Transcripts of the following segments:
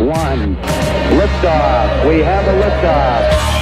1. Liftoff. We have a liftoff.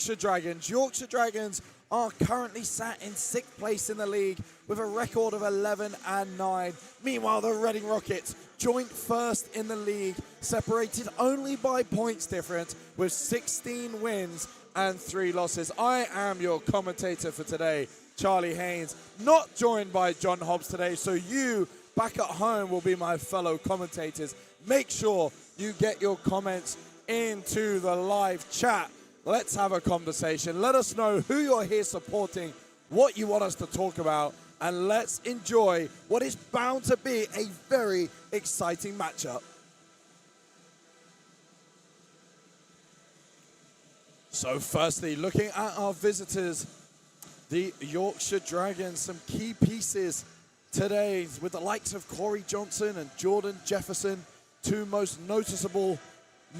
Yorkshire Dragons are currently sat in 6th place in the league with a record of 11-9. Meanwhile, the Reading Rockets joint first in the league, separated only by points difference with 16 wins and 3 losses. I am your commentator for today, Charlie Haynes, not joined by John Hobbs today, so you back at home will be my fellow commentators. Make sure you get your comments into the live chat. Let's have a conversation. Let us know who you're here supporting, what you want us to talk about, and let's enjoy what is bound to be a very exciting matchup. So firstly, looking at our visitors, the Yorkshire Dragons, some key pieces today with the likes of Corey Johnson and Jordan Jefferson, two most noticeable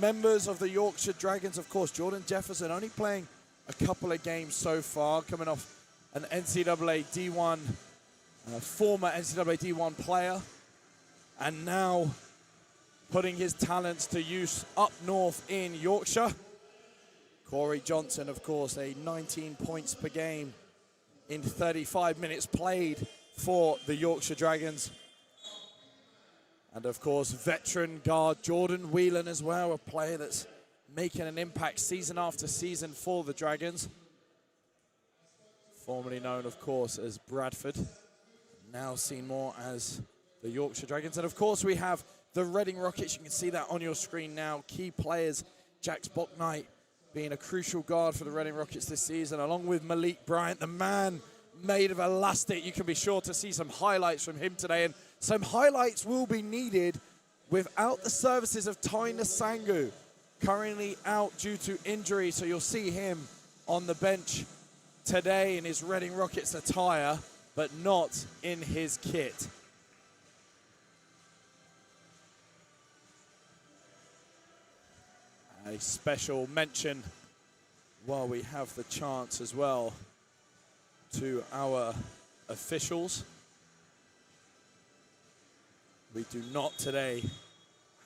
members of the Yorkshire Dragons. Of course, Jordan Jefferson only playing a couple of games so far, coming off an NCAA D1, former NCAA D1 player, and now putting his talents to use up north in Yorkshire. Corey Johnson, of course, 19 points per game in 35 minutes played for the Yorkshire Dragons. And of course, veteran guard Jordan Whelan as well, a player that's making an impact season after season for the Dragons. Formerly known, of course, as Bradford, now seen more as the Yorkshire Dragons. And of course, we have the Reading Rockets. You can see that on your screen now. Key players, Jax Bouknight being a crucial guard for the Reading Rockets this season, along with Malik Bryant, the man made of elastic. You can be sure to see some highlights from him today, and some highlights will be needed without the services of Ty Nasangu, currently out due to injury, so you'll see him on the bench today in his Reading Rockets attire, but not in his kit. A special mention, while we have the chance as well, to our officials. We do not today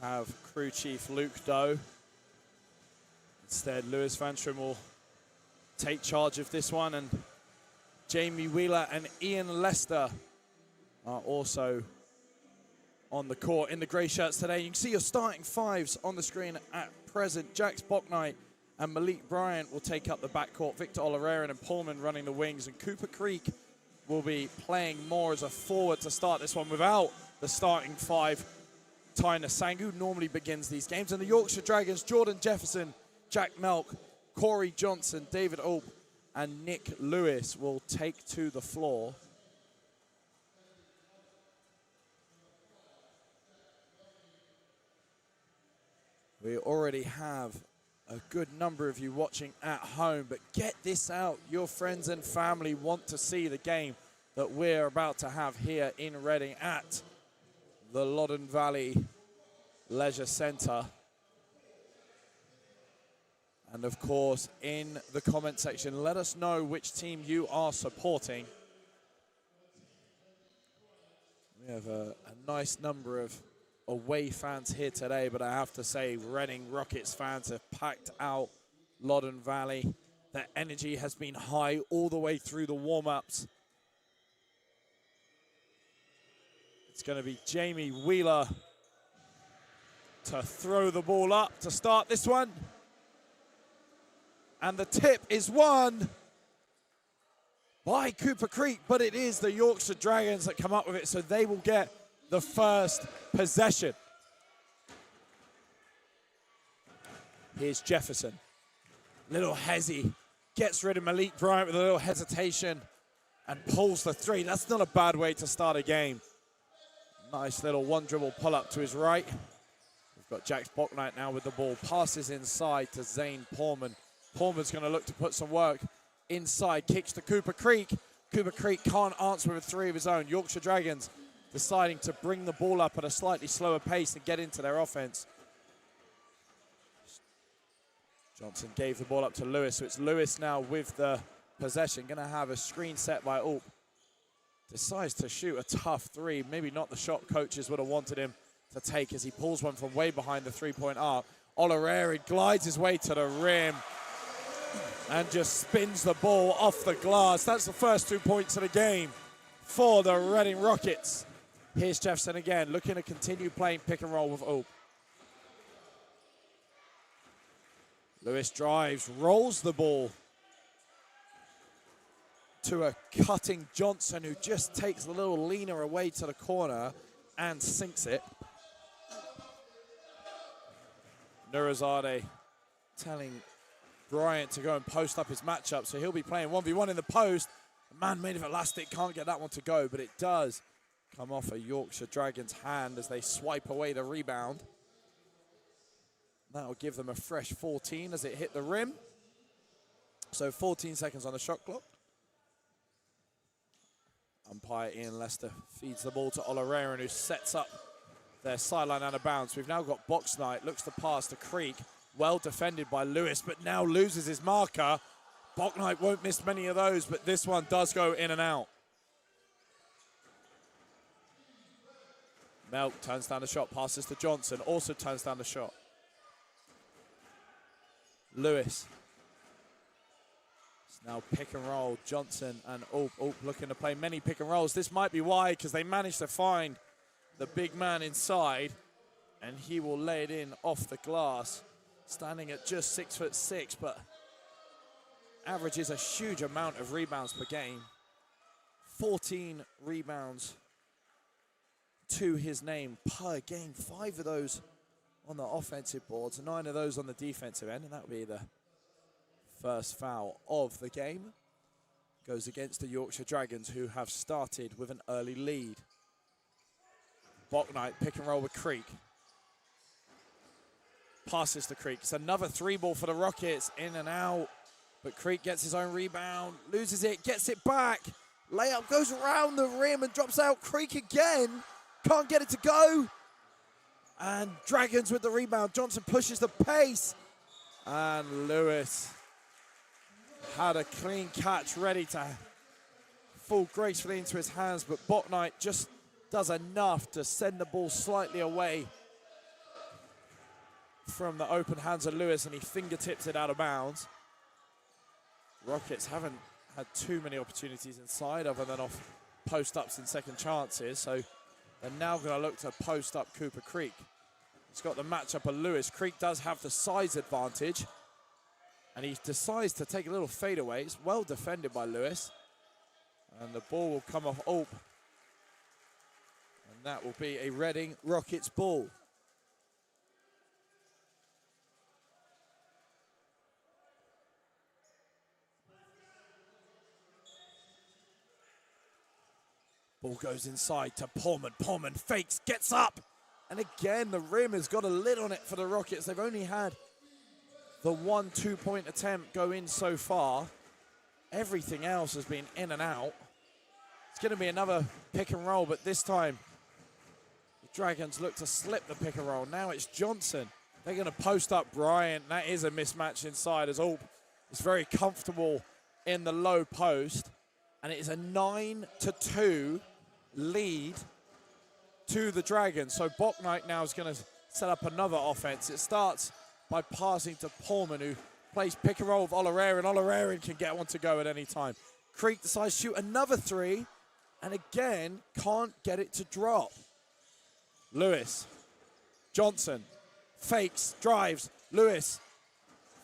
have crew chief Luke Doe. Instead, Lewis Van Trim will take charge of this one, and Jamie Wheeler and Ian Lester are also on the court in the grey shirts today. You can see your starting fives on the screen at present. Jax Bouknight and Malik Bryant will take up the backcourt. Victor Olareran and Pullman running the wings, and Cooper Creek will be playing more as a forward to start this one without the starting five. Tyner Sangu normally begins these games, and the Yorkshire Dragons, Jordan Jefferson, Jack Melk, Corey Johnson, David Ope, and Nick Lewis will take to the floor. We already have a good number of you watching at home, but get this out. Your friends and family want to see the game that we're about to have here in Reading at the Loddon Valley Leisure Centre. And of course, in the comment section, let us know which team you are supporting. We have a nice number of away fans here today, but I have to say Reading Rockets fans have packed out Loddon Valley. Their energy has been high all the way through the warm-ups. It's going to be Jamie Wheeler to throw the ball up to start this one. And the tip is won by Cooper Creek, but it is the Yorkshire Dragons that come up with it, so they will get the first possession. Here's Jefferson. Little hezzy. Gets rid of Malik Bryant with a little hesitation and pulls the three. That's not a bad way to start a game. Nice little one dribble pull up to his right. We've got Jax Bocknight now with the ball. Passes inside to Zane Pullman. Pullman's going to look to put some work inside. Kicks to Cooper Creek. Cooper Creek can't answer with a three of his own. Yorkshire Dragons deciding to bring the ball up at a slightly slower pace and get into their offense. Johnson gave the ball up to Lewis, so it's Lewis now with the possession. Going to have a screen set by Ope. Decides to shoot a tough three. Maybe not the shot coaches would have wanted him to take as he pulls one from way behind the three-point arc. Olareri glides his way to the rim and just spins the ball off the glass. That's the first 2 points of the game for the Reading Rockets. Here's Jefferson again, looking to continue playing pick and roll with Ope. Lewis drives, rolls the ball to a cutting Johnson, who just takes a little leaner away to the corner and sinks it. Nurazade telling Bryant to go and post up his matchup, so he'll be playing 1v1 in the post. The man made of elastic can't get that one to go, but it does come off a Yorkshire Dragons hand as they swipe away the rebound. That'll give them a fresh 14 as it hit the rim. So 14 seconds on the shot clock. Umpire Ian Lester feeds the ball to Olareran, who sets up their sideline out of bounds. We've now got Boxnight, looks to pass to Creek. Well defended by Lewis, but now loses his marker. Bocknight won't miss many of those, but this one does go in and out. Melk turns down the shot, passes to Johnson, also turns down the shot. Lewis. It's now pick and roll. Johnson and Ope looking to play many pick and rolls. This might be why, because they managed to find the big man inside, and he will lay it in off the glass. Standing at just 6'6", but averages a huge amount of rebounds per game. 14 rebounds to his name per game. 5 of those on the offensive boards, 9 of those on the defensive end, and that will be the first foul of the game. Goes against the Yorkshire Dragons, who have started with an early lead. Bocknight pick and roll with Creek. Passes to Creek. It's another 3-ball for the Rockets, in and out. But Creek gets his own rebound, loses it, gets it back. Layup goes around the rim and drops out. Creek again. Can't get it to go. And Dragons with the rebound. Johnson pushes the pace. And Lewis had a clean catch ready to fall gracefully into his hands, but Bocknight just does enough to send the ball slightly away from the open hands of Lewis, and he fingertips it out of bounds. Rockets haven't had too many opportunities inside other than off post-ups and second chances, so they're now going to look to post up Cooper Creek. He's got the matchup of Lewis. Creek does have the size advantage. And he decides to take a little fadeaway. It's well defended by Lewis. And the ball will come off Ulp. And that will be a Reading Rockets ball. Ball goes inside to Pullman. Pullman fakes, gets up. And again, the rim has got a lid on it for the Rockets. They've only had the 1 2-point attempt go in so far. Everything else has been in and out. It's going to be another pick and roll, but this time the Dragons look to slip the pick and roll. Now it's Johnson. They're going to post up Bryant. That is a mismatch inside as Ulp is very comfortable in the low post. And it is a 9-2 lead to the Dragons. So Bouknight now is going to set up another offense. It starts by passing to Pullman, who plays pick and roll with Olorarian. Olorarian can get one to go at any time. Creek decides to shoot another three, and again, can't get it to drop. Lewis, Johnson, fakes, drives. Lewis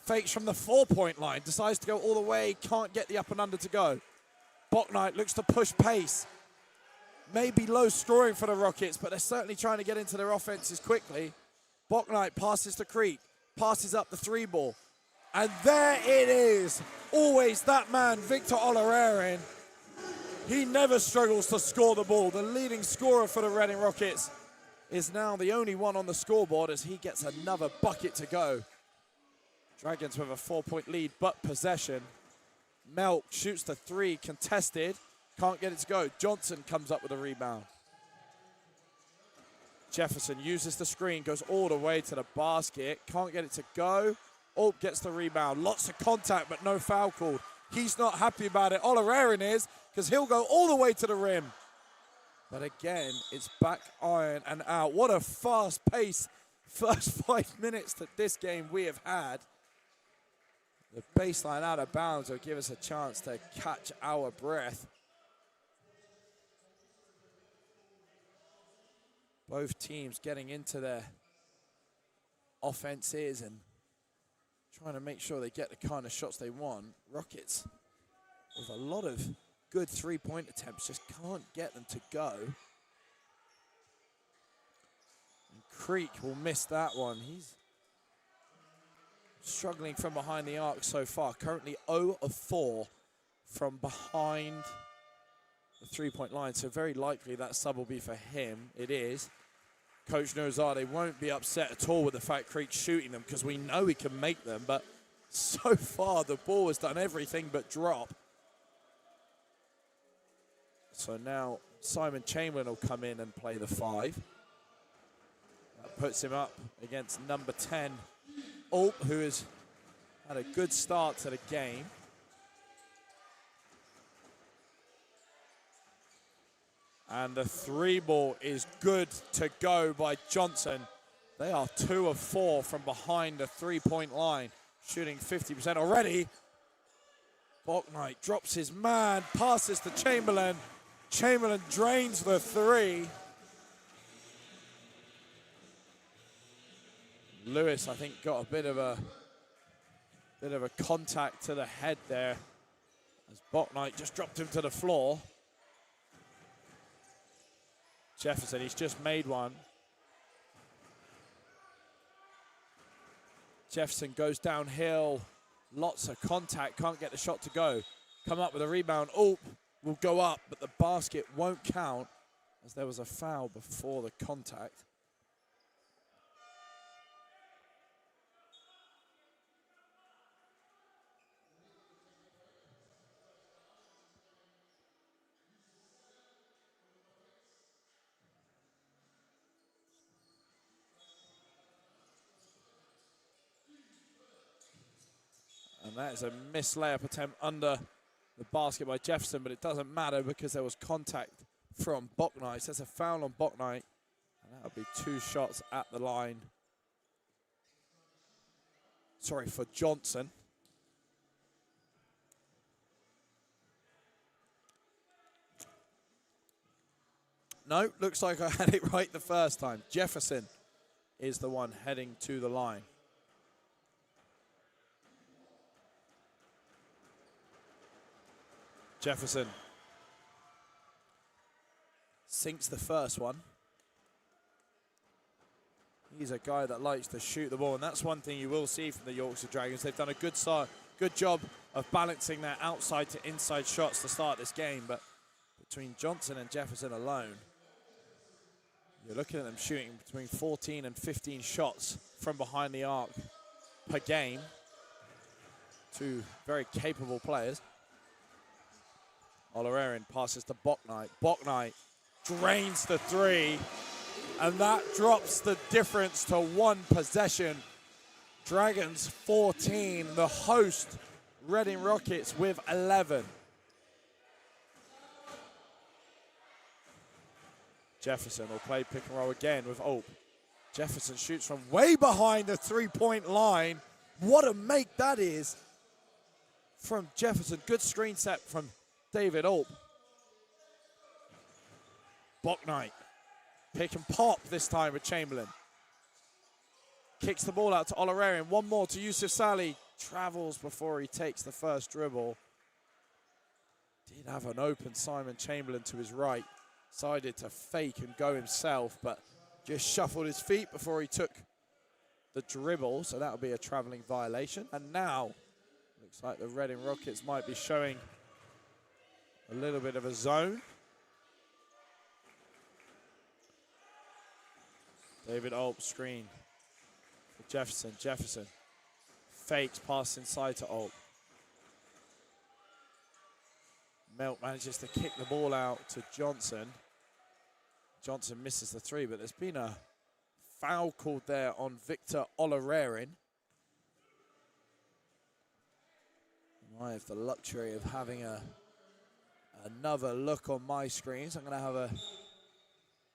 fakes from the 4-point line, decides to go all the way, can't get the up and under to go. Bouknight looks to push pace. Maybe low scoring for the Rockets, but they're certainly trying to get into their offenses quickly. Bouknight passes to Creek, passes up the 3-ball. And there it is. Always that man, Victor Olorarian. He never struggles to score the ball. The leading scorer for the Reading Rockets is now the only one on the scoreboard as he gets another bucket to go. Dragons with a 4-point lead, but possession. Melk shoots the 3, contested. Can't get it to go. Johnson comes up with a rebound. Jefferson uses the screen, goes all the way to the basket. Can't get it to go. Ulp gets the rebound. Lots of contact, but no foul called. He's not happy about it. Olorarian is, because he'll go all the way to the rim. But again, it's back iron and out. What a fast-paced first 5 minutes that this game we have had. The baseline out of bounds will give us a chance to catch our breath. Both teams getting into their offenses and trying to make sure they get the kind of shots they want. Rockets with a lot of good 3-point attempts, just can't get them to go. And Creek will miss that one. He's struggling from behind the arc so far. Currently 0 of 4 from behind the 3-point line. So very likely that sub will be for him. It is. Coach Nozade won't be upset at all with the fact Creek's shooting them because we know he can make them. But so far the ball has done everything but drop. So now Simon Chamberlain will come in and play the 5. That puts him up against number 10, Ulp, who has had a good start to the game. And the 3-ball is good to go by Johnson. They are 2 of 4 from behind the 3-point line, shooting 50% already. Bouknight drops his man, passes to Chamberlain. Chamberlain drains the 3. Lewis, I think, got a bit of a contact to the head there as Bouknight just dropped him to the floor. Jefferson, he's just made one. Jefferson goes downhill. Lots of contact, can't get the shot to go. Come up with a rebound. Ulp will go up, but the basket won't count as there was a foul before the contact. And that is a missed layup attempt under the basket by Jefferson, but it doesn't matter because there was contact from Bouknight. So that's a foul on Bouknight, and that'll be 2 shots at the line. Sorry, for Johnson. No, looks like I had it right the first time. Jefferson is the one heading to the line. Jefferson sinks the first one. He's a guy that likes to shoot the ball, and that's one thing you will see from the Yorkshire Dragons. They've done a good job of balancing their outside to inside shots to start this game, but between Johnson and Jefferson alone, you're looking at them shooting between 14 and 15 shots from behind the arc per game. Two very capable players. Olorarian passes to Bouknight. Bouknight drains the three, and that drops the difference to one possession. Dragons 14, the host Reading Rockets with 11. Jefferson will play pick and roll again with Ope. Jefferson shoots from way behind the three-point line. What a make that is from Jefferson. Good screen set from David Ope. Bouknight, pick and pop this time with Chamberlain. Kicks the ball out to Olorarian. One more to Yusuf Salih. Travels before he takes the first dribble. Did have an open Simon Chamberlain to his right. Decided to fake and go himself, but just shuffled his feet before he took the dribble, so that'll be a traveling violation. And now, looks like the Reading Rockets might be showing a little bit of a zone. David Ope screen for Jefferson. Jefferson fakes, pass inside to Ope. Melt manages to kick the ball out to Johnson. Johnson misses the three, but there's been a foul called there on Victor Olorarian. I have the luxury of having another look on my screens. I'm going to have a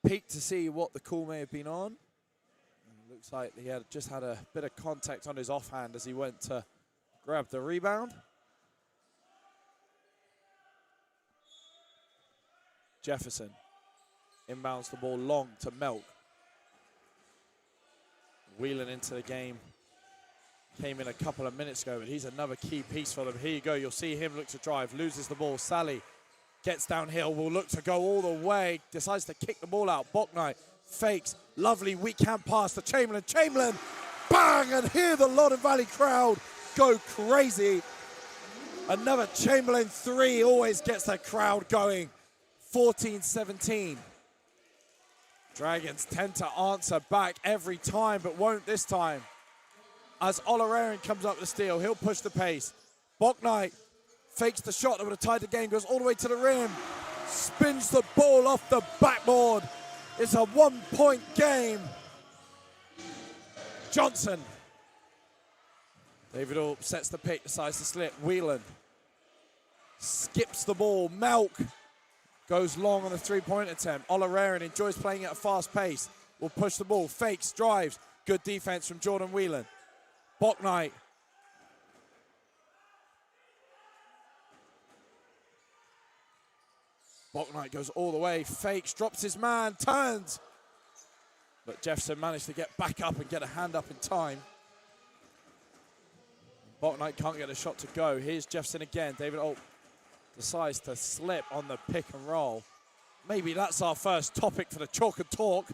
peek to see what the call may have been on. It looks like he had just had a bit of contact on his offhand as he went to grab the rebound. Jefferson inbounds the ball long to Melk. Whelan into the game. Came in a couple of minutes ago, but he's another key piece for them. Here you go. You'll see him look to drive. Loses the ball. Salih gets downhill. Will look to go all the way. Decides to kick the ball out. Bouknight fakes. Lovely weak hand pass to Chamberlain. Chamberlain, bang! And here the Loddon Valley crowd go crazy. Another Chamberlain three always gets the crowd going. 14-17. Dragons tend to answer back every time, but won't this time. As Olorarian comes up the steal, he'll push the pace. Bouknight fakes the shot that would have tied the game, goes all the way to the rim, spins the ball off the backboard. It's a one-point game. Johnson. David Ope sets the pick, decides to slip. Whelan skips the ball. Melk goes long on the three-point attempt. Olorarian enjoys playing at a fast pace. Will push the ball, fakes, drives. Good defense from Jordan Whelan. Bouknight. Bouknight goes all the way, fakes, drops his man, turns. But Jefferson managed to get back up and get a hand up in time. Bouknight can't get a shot to go. Here's Jefferson again. David Ope decides to slip on the pick and roll. Maybe that's our first topic for the Chalk and Talk.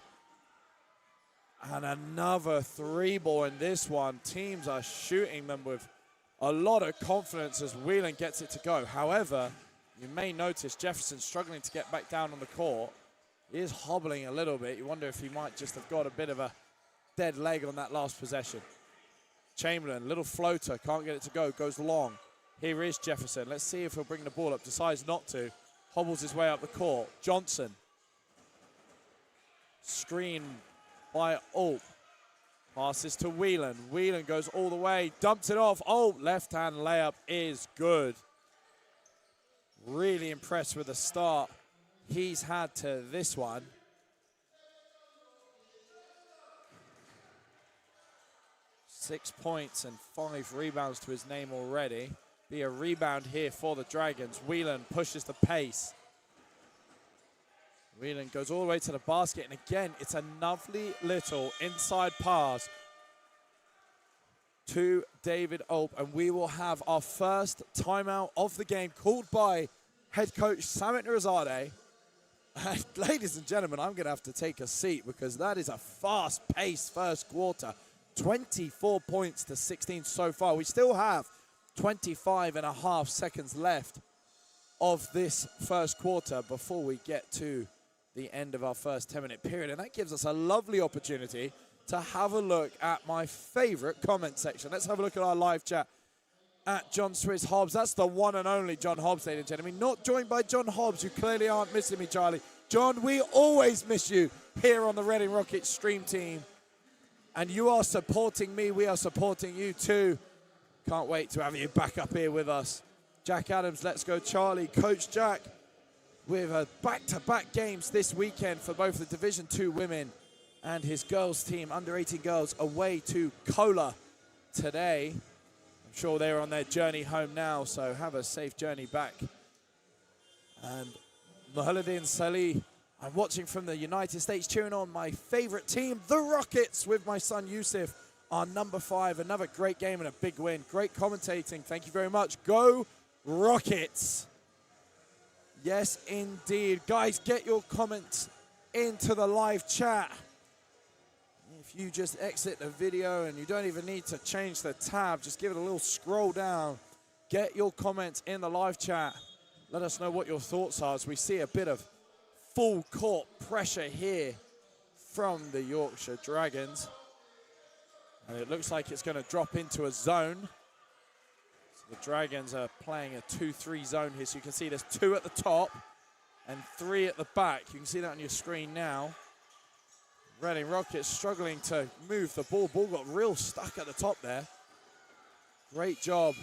And another three ball in this one. Teams are shooting them with a lot of confidence as Whelan gets it to go. However, you may notice Jefferson struggling to get back down on the court. He is hobbling a little bit. You wonder if he might just have got a bit of a dead leg on that last possession. Chamberlain, little floater, can't get it to go, goes long. Here is Jefferson. Let's see if he'll bring the ball up. Decides not to. Hobbles his way up the court. Johnson. Screen by Ope. Passes to Whelan. Whelan goes all the way. Dumps it off. Ope. Left-hand layup is good. Really impressed with the start he's had to this one. Six points and 5 rebounds to his name already. Be a rebound here for the Dragons. Whelan pushes the pace. Whelan goes all the way to the basket, and again, it's a lovely little inside pass to David Ope, and we will have our first timeout of the game called by head coach Samit Nurizadeh. And ladies and gentlemen, I'm going to have to take a seat because that is a fast-paced first quarter. 24 points to 16 so far. We still have 25 and a half seconds left of this first quarter before we get to the end of our first 10-minute period. And that gives us a lovely opportunity to have a look at my favorite comment section. Let's have a look at our live chat at John Swizz Hobbs. That's the one and only John Hobbs, ladies and gentlemen. Not joined by John Hobbs. You clearly aren't missing me, Charlie. John, we always miss you here on the Reading Rockets stream team. And you are supporting me. We are supporting you too. Can't wait to have you back up here with us. Jack Adams, let's go Charlie. Coach Jack with a back-to-back games this weekend for both the Division II women and his girls team, under 18 girls, away to Kola today. I'm sure they're on their journey home now, so have a safe journey back. And Muhaladin Salih, I'm watching from the United States, cheering on my favorite team, the Rockets, with my son Yusuf, our number 5. Another great game and a big win. Great commentating. Thank you very much. Go Rockets. Yes, indeed. Guys, get your comments into the live chat. If you just exit the video and you don't even need to change the tab, just give it a little scroll down. Get your comments in the live chat. Let us know what your thoughts are as we see a bit of full court pressure here from the Yorkshire Dragons. And it looks like it's going to drop into a zone. So the Dragons are playing a 2-3 zone here. So you can see there's 2 at the top and 3 at the back. You can see that on your screen now. Reading Rockets struggling to move the ball. Ball got real stuck at the top there. Great job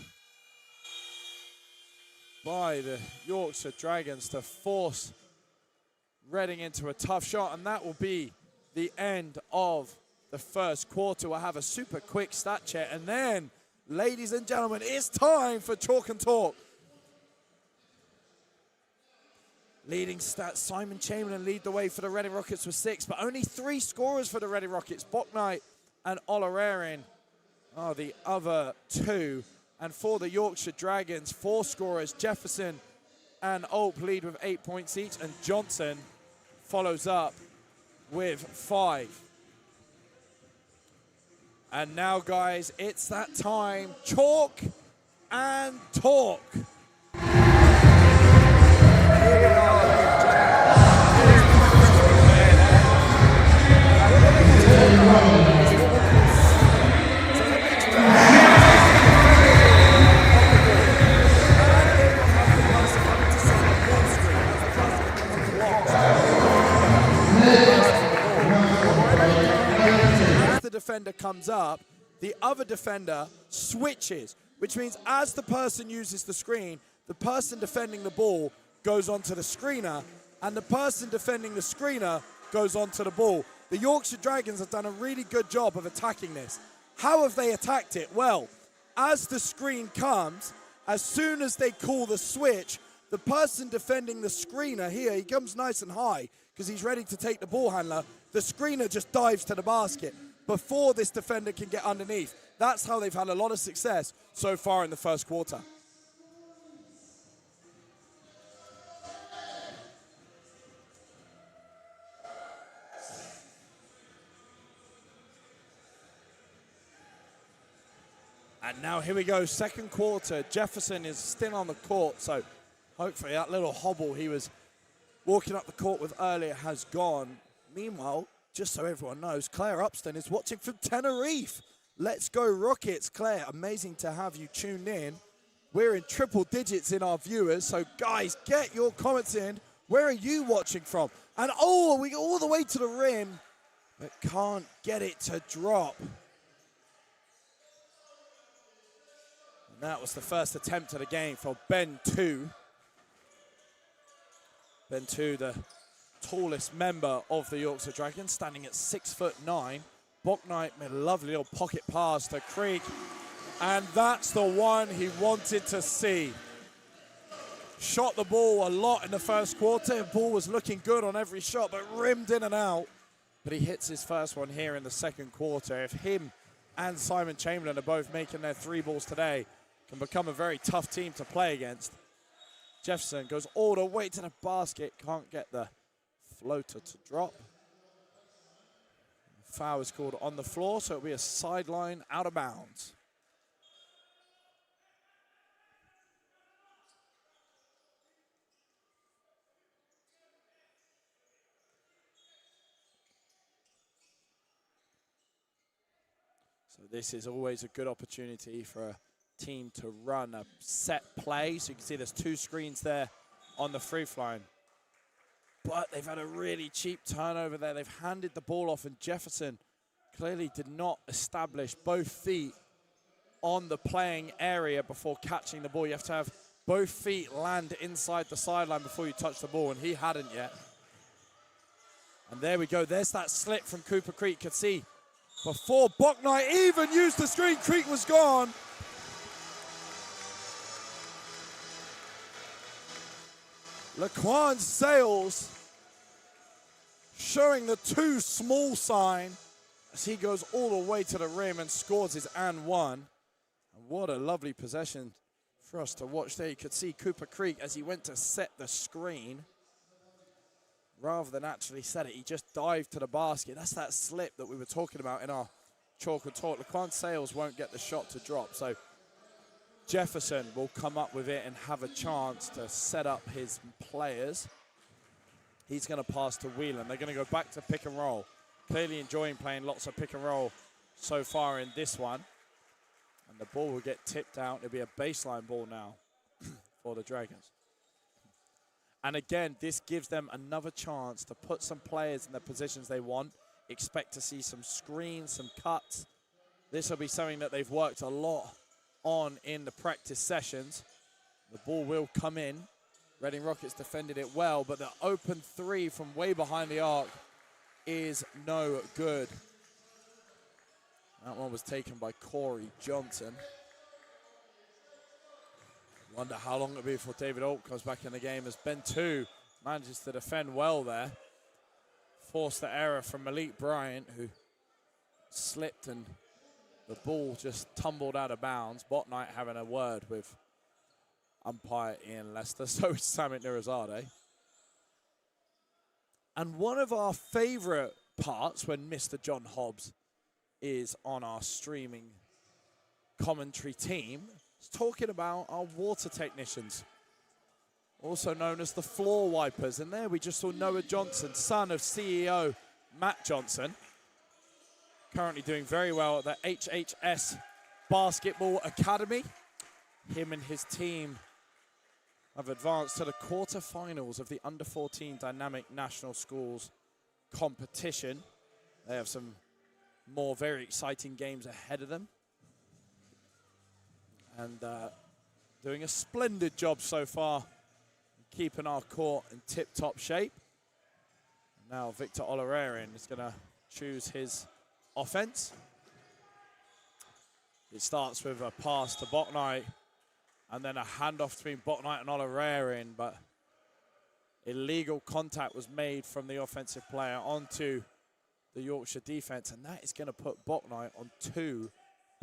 by the Yorkshire Dragons to force Reading into a tough shot, and that will be the end of the first quarter. We'll have a super quick stat check, and then, ladies and gentlemen, it's time for Chalk and Talk. Leading stats, Simon Chamberlain lead the way for the Reading Rockets with 6, but only 3 scorers for the Reading Rockets. Bocknight and Olarerin are the other 2. And for the Yorkshire Dragons, 4 scorers, Jefferson and Olp lead with 8 points each, and Johnson follows up with 5. And now, guys, it's that time. Chalk and Talk. As the defender comes up, the other defender switches, which means as the person uses the screen, the person defending the ball goes onto the screener, and the person defending the screener goes onto the ball. The Yorkshire Dragons have done a really good job of attacking this. How have they attacked it? Well, as the screen comes, as soon as they call the switch, the person defending the screener here, he comes nice and high because he's ready to take the ball handler. The screener just dives to the basket before this defender can get underneath. That's how they've had a lot of success so far in the first quarter. And now here we go, second quarter. Jefferson is still on the court, so hopefully that little hobble he was walking up the court with earlier has gone. Meanwhile, just so everyone knows, Claire Upston is watching from Tenerife. Let's go Rockets. Claire, amazing to have you tuned in. We're in triple digits in our viewers, so guys, get your comments in. Where are you watching from? And oh, we go all the way to the rim, but can't get it to drop. That was the first attempt of the game for Ben 2. Ben 2, the tallest member of the Yorkshire Dragons, standing at 6'9". Bocknight made a lovely little pocket pass to Krieg. And that's the one he wanted to see. Shot the ball a lot in the first quarter. The ball was looking good on every shot, but rimmed in and out. But he hits his first one here in the second quarter. If him and Simon Chamberlain are both making their 3 balls today, can become a very tough team to play against. Jefferson goes all the way to the basket. Can't get the floater to drop. Foul is called on the floor, so it'll be a sideline out of bounds. So this is always a good opportunity for a team to run a set play. So you can see there's 2 screens there on the free throw line. But they've had a really cheap turnover there. They've handed the ball off, and Jefferson clearly did not establish both feet on the playing area before catching the ball. You have to have both feet land inside the sideline before you touch the ball, and he hadn't yet. And there we go. There's that slip from Cooper Creek. Could see before Bouknight even used the screen, Creek was gone. Laquan Sales showing the too small sign as he goes all the way to the rim and scores his and one. And what a lovely possession for us to watch there. You could see Cooper Creek as he went to set the screen. Rather than actually set it, he just dived to the basket. That's that slip that we were talking about in our chalk and talk. Laquan Sales won't get the shot to drop. So Jefferson will come up with it and have a chance to set up his players. He's going to pass to Whelan. They're going to go back to pick and roll. Clearly enjoying playing lots of pick and roll so far in this one. And the ball will get tipped out. It'll be a baseline ball now for the Dragons. And again, this gives them another chance to put some players in the positions they want. Expect to see some screens, some cuts. This will be something that they've worked a lot on in the practice sessions. The ball will come in. Reading Rockets defended it well, but the open 3 from way behind the arc is no good. That one was taken by Corey Johnson. Wonder how long it'll be before David Alt comes back in the game as Ben 2 manages to defend well there. Forced the error from Malik Bryant, who slipped and the ball just tumbled out of bounds. Bouknight having a word with umpire Ian Lester, so is Samit Nurizadeh. And one of our favorite parts when Mr. John Hobbs is on our streaming commentary team is talking about our water technicians, also known as the floor wipers. And there we just saw Noah Johnson, son of CEO Matt Johnson, currently doing very well at the HHS Basketball Academy. Him and his team have advanced to the quarterfinals of the Under-14 Dynamic National Schools competition. They have some more very exciting games ahead of them. And doing a splendid job so far, keeping our court in tip-top shape. Now Victor Olorarian is going to choose his offense. It starts with a pass to Bouknight, and then a handoff between Bouknight and Olorarian, but illegal contact was made from the offensive player onto the Yorkshire defense, and that is going to put Bouknight on 2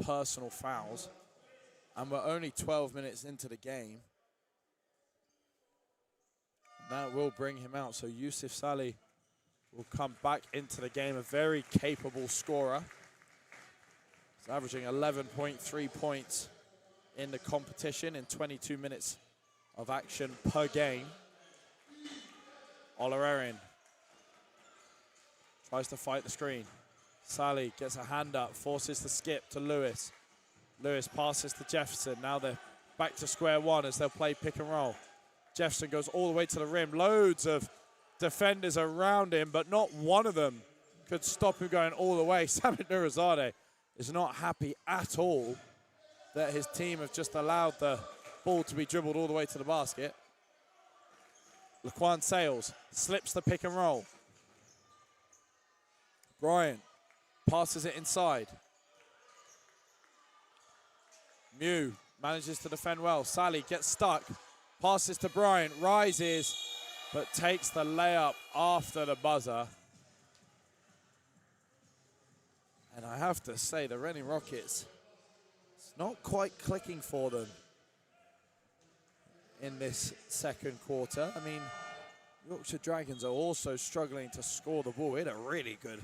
personal fouls. And we're only 12 minutes into the game. That will bring him out. So Yusuf Salih will come back into the game, a very capable scorer. He's averaging 11.3 points in the competition in 22 minutes of action per game. Olorarian tries to fight the screen. Salih gets a hand up, forces the skip to Lewis. Lewis passes to Jefferson. Now they're back to square one as they'll play pick and roll. Jefferson goes all the way to the rim. Loads of defenders around him, but not one of them could stop him going all the way. Samit Nurizadeh is not happy at all that his team have just allowed the ball to be dribbled all the way to the basket. Laquan Sales slips the pick and roll. Bryant passes it inside. Mew manages to defend well. Salih gets stuck. Passes to Bryant. Rises, but takes the layup after the buzzer. And I have to say, the Reading Rockets, it's not quite clicking for them. in this second quarter. I mean, Yorkshire Dragons are also struggling to score the ball. We had a really good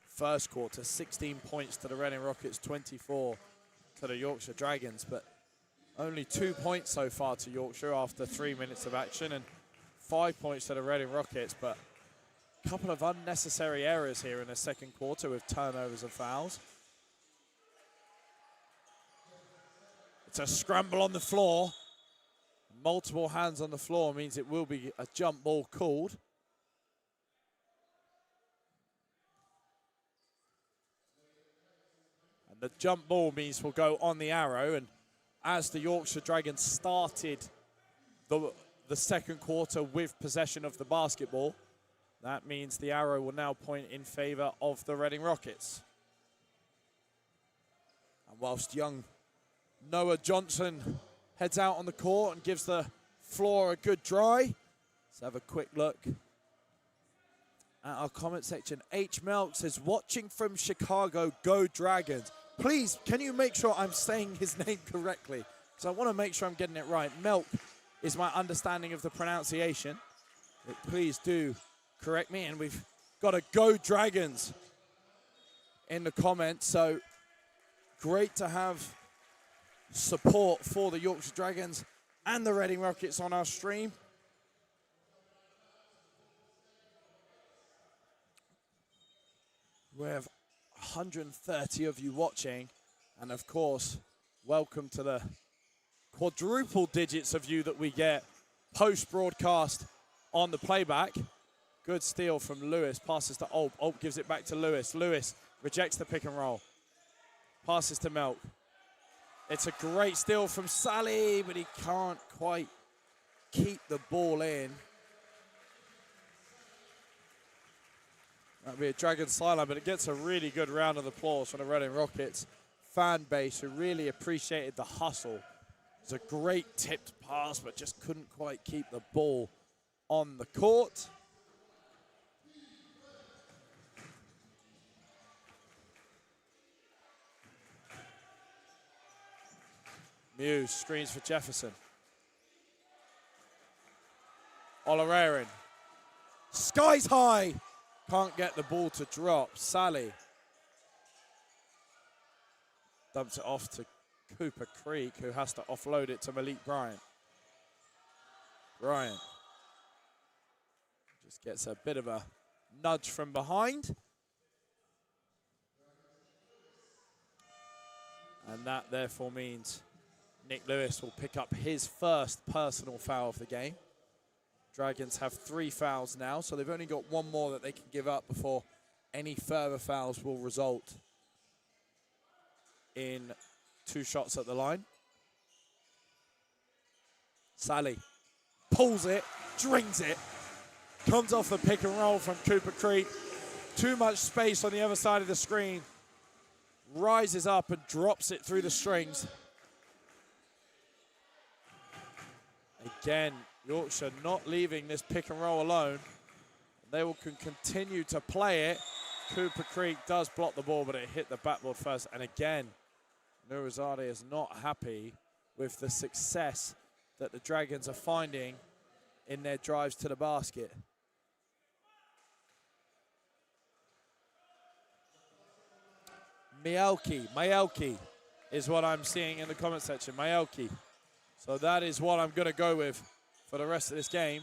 first quarter, 16 points to the Reading Rockets, 24 to the Yorkshire Dragons, but only 2 points so far to Yorkshire after 3 minutes of action, and 5 points to the Reading Rockets, but a couple of unnecessary errors here in the second quarter with turnovers and fouls. It's a scramble on the floor. Multiple hands on the floor means it will be a jump ball called. And the jump ball means we'll go on the arrow, and as the Yorkshire Dragons started the second quarter with possession of the basketball, that means the arrow will now point in favor of the Reading Rockets. And whilst young Noah Johnson heads out on the court and gives the floor a good dry, let's have a quick look at our comment section. H. Melk says, watching from Chicago, go Dragons. Please, can you make sure I'm saying his name correctly? Because I want to make sure I'm getting it right. Melk is my understanding of the pronunciation. But please do correct me. And we've got a go Dragons in the comments. So great to have support for the Yorkshire Dragons and the Reading Rockets on our stream. We have 130 of you watching, and of course, welcome to the quadruple digits of you that we get post-broadcast on the playback. Good steal from Lewis, passes to Olp. Olp gives it back to Lewis. Lewis rejects the pick and roll. Passes to Melk. It's a great steal from Sally, but he can't quite keep the ball in. That'll be a Dragon sideline, but it gets a really good round of applause from the Reading Rockets fan base who really appreciated the hustle. It was a great tipped pass, but just couldn't quite keep the ball on the court. Muse screens for Jefferson. Olarerin. Skies high. Can't get the ball to drop. Sally dumps it off to Cooper Creek, who has to offload it to Malik Bryant. Bryant just gets a bit of a nudge from behind. And that therefore means Nick Lewis will pick up his first personal foul of the game. Dragons have 3 fouls now, so they've only got one more that they can give up before any further fouls will result in 2 shots at the line. Sally pulls it, drings it, comes off the pick and roll from Cooper Creek. Too much space on the other side of the screen. Rises up and drops it through the strings. Again, Yorkshire not leaving this pick and roll alone. They can continue to play it. Cooper Creek does block the ball, but it hit the backboard first. And again, Nurizade is not happy with the success that the Dragons are finding in their drives to the basket. Mayelki is what I'm seeing in the comment section. Mayelki. So that is what I'm going to go with for the rest of this game.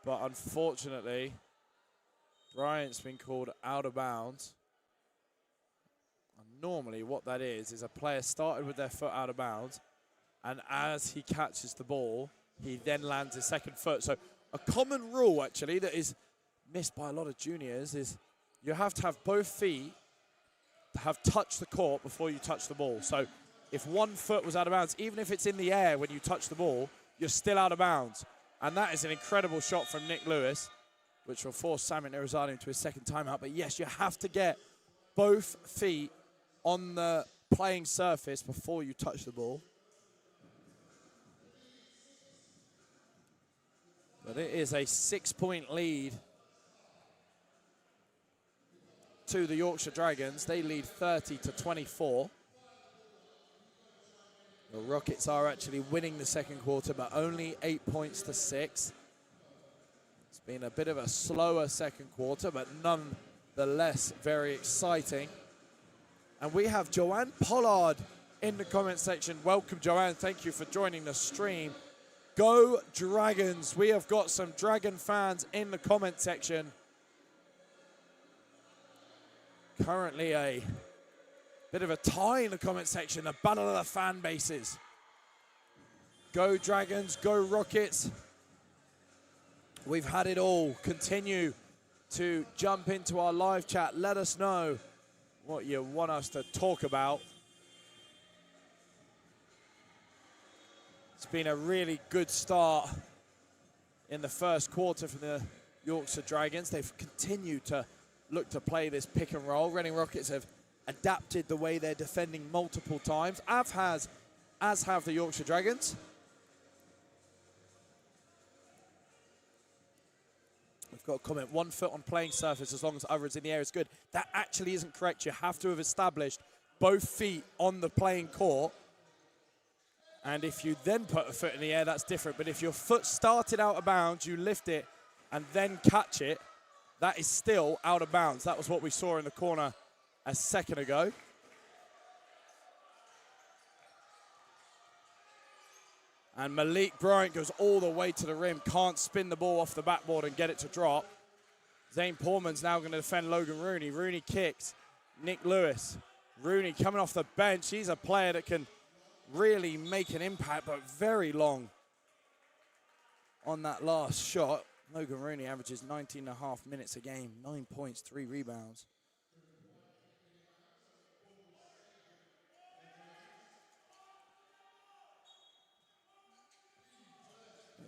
But unfortunately, Bryant's been called out of bounds. And normally what that is a player started with their foot out of bounds, and as he catches the ball, he then lands his second foot. So a common rule, actually, that is missed by a lot of juniors is you have to have both feet have touched the court before you touch the ball. So if one foot was out of bounds, even if it's in the air when you touch the ball, you're still out of bounds. And that is an incredible shot from Nick Lewis, which will force Samit Nurizade into his second timeout. But yes, you have to get both feet on the playing surface before you touch the ball. But it is a 6-point lead to the Yorkshire Dragons. They lead 30-24. The Rockets are actually winning the second quarter, but only 8 points to 6. It's been a bit of a slower second quarter, but nonetheless very exciting. And we have Joanne Pollard in the comment section. Welcome, Joanne. Thank you for joining the stream. Go Dragons. We have got some Dragon fans in the comment section. Currently a bit of a tie in the comment section, a battle of the fan bases. Go Dragons, go Rockets. We've had it all. Continue to jump into our live chat. Let us know what you want us to talk about. It's been a really good start in the first quarter for the Yorkshire Dragons. They've continued to look to play this pick and roll. Reading Rockets have adapted the way they're defending multiple times, as have the Yorkshire Dragons. We've got a comment, 1 foot on playing surface as long as other is in the air is good. That actually isn't correct. You have to have established both feet on the playing court. And if you then put a foot in the air, that's different. But if your foot started out of bounds, you lift it and then catch it, that is still out of bounds. That was what we saw in the corner a second ago. And Malik Bryant goes all the way to the rim, can't spin the ball off the backboard and get it to drop. Zane Portman's now going to defend Logan Rooney. Rooney kicks. Nick Lewis. Rooney coming off the bench. He's a player that can really make an impact, but very long on that last shot. Logan Rooney averages 19.5 minutes a game, 9 points, 3 rebounds.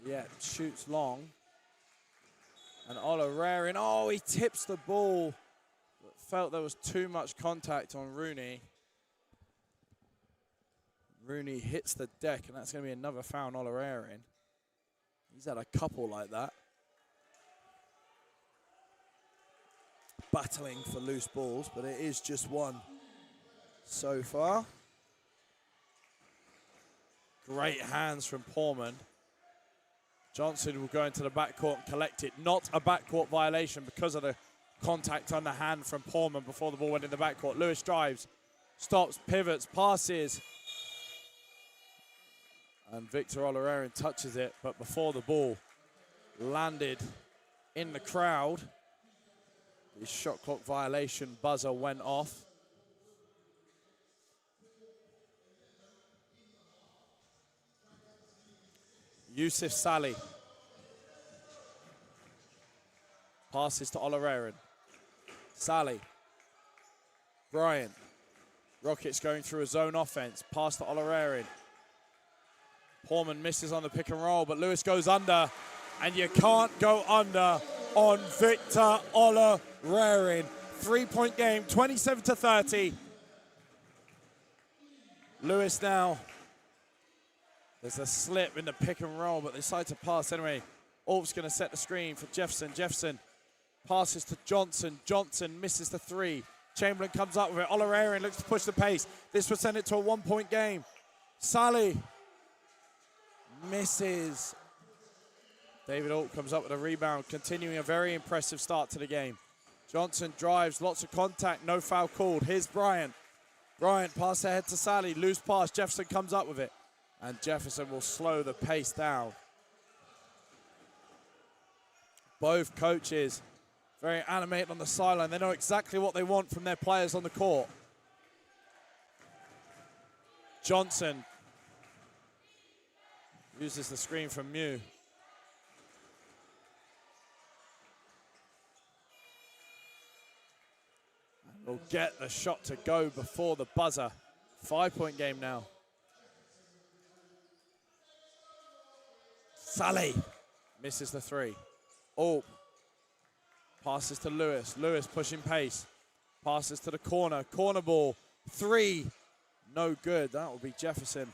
Yeah, shoots long. And Ola Rarin, oh, he tips the ball. Felt there was too much contact on Rooney. Rooney hits the deck, and that's going to be another foul on Ola Rarin. He's had a couple like that. Battling for loose balls, but it is just one so far. Great hands from Portman. Johnson will go into the backcourt and collect it. Not a backcourt violation because of the contact on the hand from Portman before the ball went in the backcourt. Lewis drives, stops, pivots, passes. And Victor Olerarin touches it, but before the ball landed in the crowd, the shot clock violation buzzer went off. Yusuf Salih passes to Olerarin. Salih, Bryant. Rockets going through a zone offense. Pass to Olerarin. Portman misses on the pick and roll, but Lewis goes under, and you can't go under on Victor Olerarin. 3-point game, 27-30. Lewis now. There's a slip in the pick and roll, but they decide to pass anyway. Orv's going to set the screen for Jefferson. Jefferson passes to Johnson. Johnson misses the 3. Chamberlain comes up with it. Olerarin looks to push the pace. This will send it to a 1-point game. Salih misses. David Alt comes up with a rebound, continuing a very impressive start to the game. Johnson drives, lots of contact, no foul called. Here's Bryant. Bryant pass ahead to Salih, loose pass. Jefferson comes up with it, and Jefferson will slow the pace down. Both coaches very animated on the sideline. They know exactly what they want from their players on the court. Johnson uses the screen from Mew. And will get the shot to go before the buzzer. 5-point game now. Salih misses the 3. Oh, passes to Lewis. Lewis pushing pace. Passes to the corner. Corner ball. 3. No good. That will be Jefferson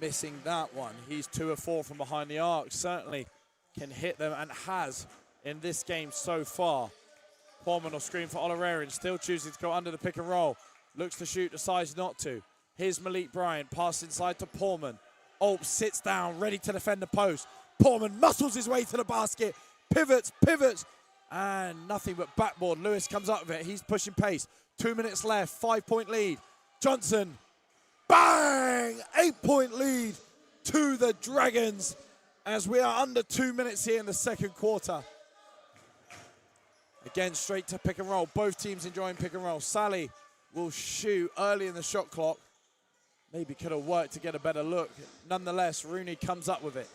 missing that one. He's 2 of 4 from behind the arc. Certainly can hit them and has in this game so far. Portman will screen for Olerarin. Still choosing to go under the pick and roll. Looks to shoot, decides not to. Here's Malik Bryant, pass inside to Portman. Olp sits down, ready to defend the post. Portman muscles his way to the basket, pivots, and nothing but backboard. Lewis comes up with it. He's pushing pace. 2 minutes left, 5-point lead. Johnson, bang! 8-point lead to the Dragons as we are under 2 minutes here in the second quarter. Again, straight to pick and roll. Both teams enjoying pick and roll. Sally will shoot early in the shot clock. Maybe could have worked to get a better look. Nonetheless, Rooney comes up with it.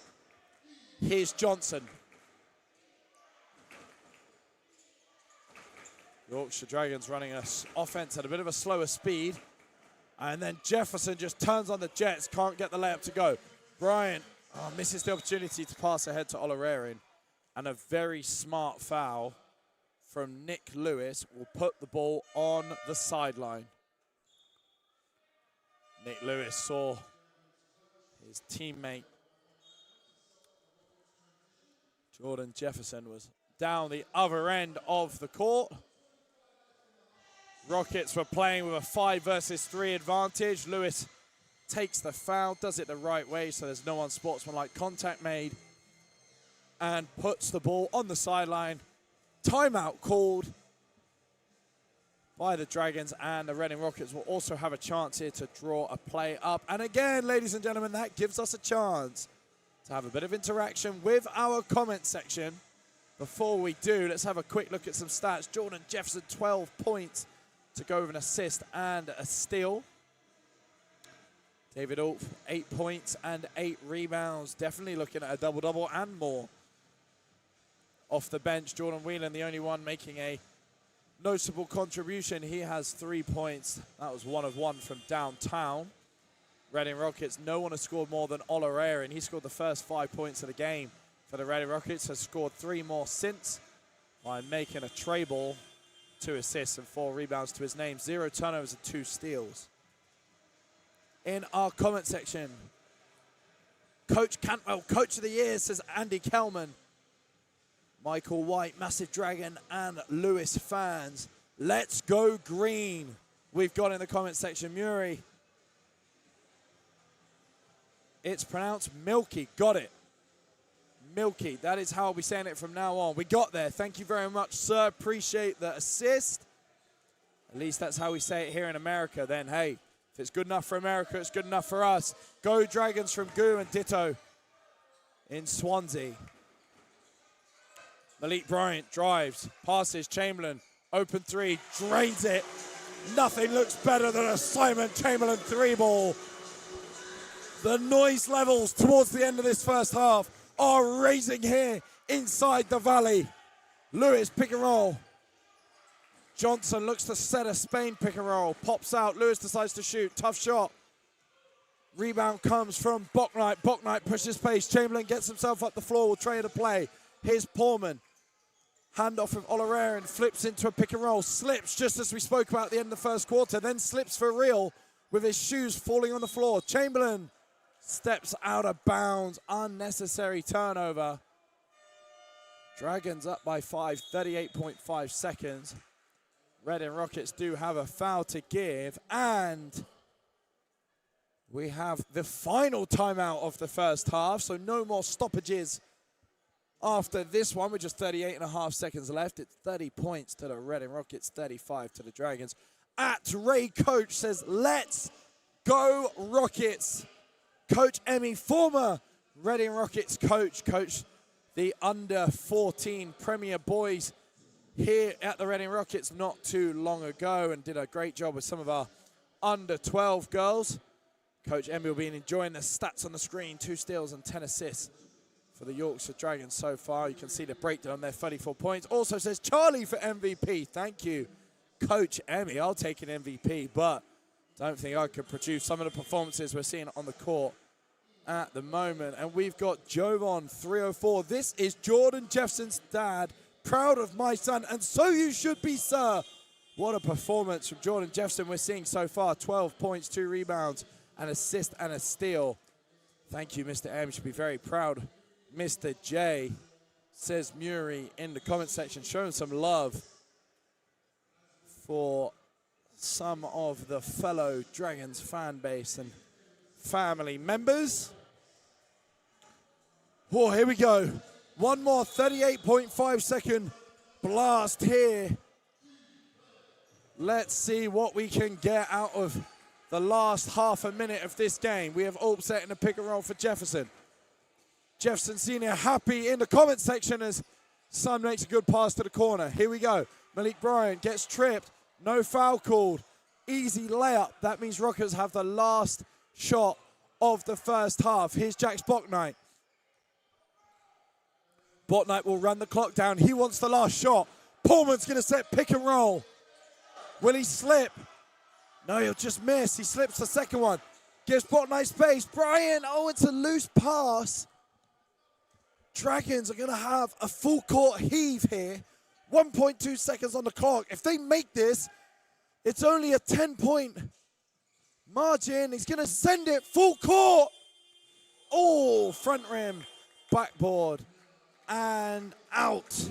Here's Johnson. Yorkshire Dragons running an offense at a bit of a slower speed. And then Jefferson just turns on the jets, can't get the layup to go. Bryant misses the opportunity to pass ahead to Olarerin. And a very smart foul from Nick Lewis will put the ball on the sideline. Nick Lewis saw his teammate Jordan Jefferson was down the other end of the court. Rockets were playing with a 5 versus 3 advantage. Lewis takes the foul, does it the right way so there's no unsportsmanlike contact made, and puts the ball on the sideline. Timeout called by the Dragons, and the Reading Rockets will also have a chance here to draw a play up. And again, ladies and gentlemen, that gives us a chance to have a bit of interaction with our comment section. Before we do, let's have a quick look at some stats. Jordan Jefferson, 12 points to go with an assist and a steal. David Olp, 8 points and 8 rebounds. Definitely looking at a double-double and more. Off the bench, Jordan Whelan, the only one making a noticeable contribution. He has 3 points. That was 1 of 1 from downtown. Reading Rockets, no one has scored more than Olarerin. He scored the first 5 points of the game for the Reading Rockets. Has scored 3 more since by making a tray ball, 2 assists and 4 rebounds to his name. 0 turnovers and 2 steals. In our comment section, Coach Cantwell, Coach of the Year, says Andy Kelman. Michael White, massive Dragon and Lewis fans. Let's go green. We've got in the comment section, Muri. It's pronounced Milky. Got it. Milky. That is how I'll be saying it from now on. We got there. Thank you very much, sir. Appreciate the assist. At least that's how we say it here in America. Then, hey, if it's good enough for America, it's good enough for us. Go Dragons from Goo and Ditto in Swansea. Malik Bryant drives, passes, Chamberlain, open 3, drains it. Nothing looks better than a Simon Chamberlain 3 ball. The noise levels towards the end of this first half are raising here inside the Valley. Lewis pick and roll. Johnson looks to set a Spain pick and roll. Pops out, Lewis decides to shoot, tough shot. Rebound comes from Bocknight. Bocknight pushes pace. Chamberlain gets himself up the floor, will trade a play. Here's Portman. Handoff of Olarerin, flips into a pick and roll, slips just as we spoke about at the end of the first quarter, then slips for real with his shoes falling on the floor. Chamberlain steps out of bounds, unnecessary turnover. Dragons up by 5, 38.5 seconds. Reading Rockets do have a foul to give, and we have the final timeout of the first half, so no more stoppages after this one, with just 38.5 seconds left. It's 30 points to the Reading Rockets, 35 to the Dragons. At Ray Coach says, let's go Rockets. Coach Emmy, former Reading Rockets coach, coached the under-14 Premier Boys here at the Reading Rockets not too long ago and did a great job with some of our under-12 girls. Coach Emmy will be enjoying the stats on the screen, 2 steals and 10 assists for the Yorkshire Dragons so far. You can see the breakdown there, 34 points. Also says Charlie for MVP. Thank you, Coach Emmy. I'll take an MVP, but don't think I could produce some of the performances we're seeing on the court at the moment. And we've got Jovan 304. This is Jordan Jefferson's dad. Proud of my son, and so you should be, sir. What a performance from Jordan Jefferson we're seeing so far. 12 points, 2 rebounds, an assist and a steal. Thank you, Mr. M. You should be very proud. Mr. J, says Muri in the comment section, showing some love for some of the fellow Dragons fan base and family members. Oh, here we go. One more 38.5 second blast here. Let's see what we can get out of the last half a minute of this game. We have Alp setting a pick and roll for Jefferson. Jefferson Sr. happy in the comment section as Son makes a good pass to the corner. Here we go. Malik Bryant gets tripped. No foul called. Easy layup. That means Rockets have the last shot of the first half. Here's Jax Bouknight. Bouknight will run the clock down. He wants the last shot. Pullman's going to set pick and roll. Will he slip? No, he'll just miss. He slips the second one. Gives Bouknight space. Bryant, oh, it's a loose pass. Dragons are going to have a full court heave here. 1.2 seconds on the clock. If they make this, it's only a 10-point margin. He's going to send it full court. Oh, front rim, backboard, and out.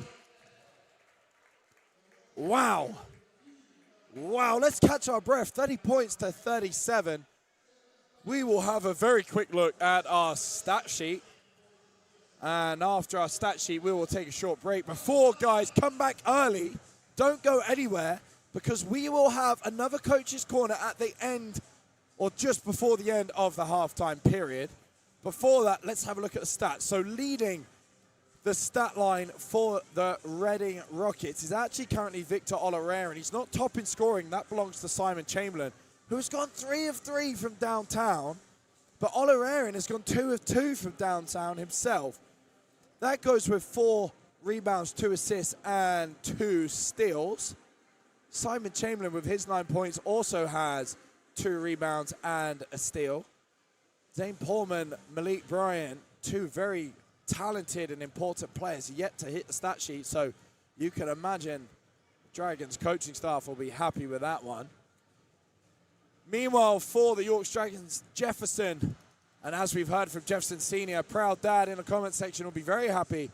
Wow. Wow, let's catch our breath. 30 points to 37. We will have a very quick look at our stat sheet. And after our stat sheet, we will take a short break. Before, guys, come back early. Don't go anywhere, because we will have another coach's corner at the end, or just before the end of the halftime period. Before that, let's have a look at the stats. So leading the stat line for the Reading Rockets is actually currently Victor Olorare. He's not top in scoring. That belongs to Simon Chamberlain, who has gone 3 of 3 from downtown. But Olorare has gone 2 of 2 from downtown himself. That goes with 4 rebounds, 2 assists, and 2 steals. Simon Chamberlain, with his 9 points, also has 2 rebounds and a steal. Zane Pullman, Malik Bryant, 2 very talented and important players yet to hit the stat sheet. So you can imagine Dragons coaching staff will be happy with that one. Meanwhile, for the Yorkshire Dragons, Jefferson, and as we've heard from Jefferson Sr., proud dad in the comment section will be very happy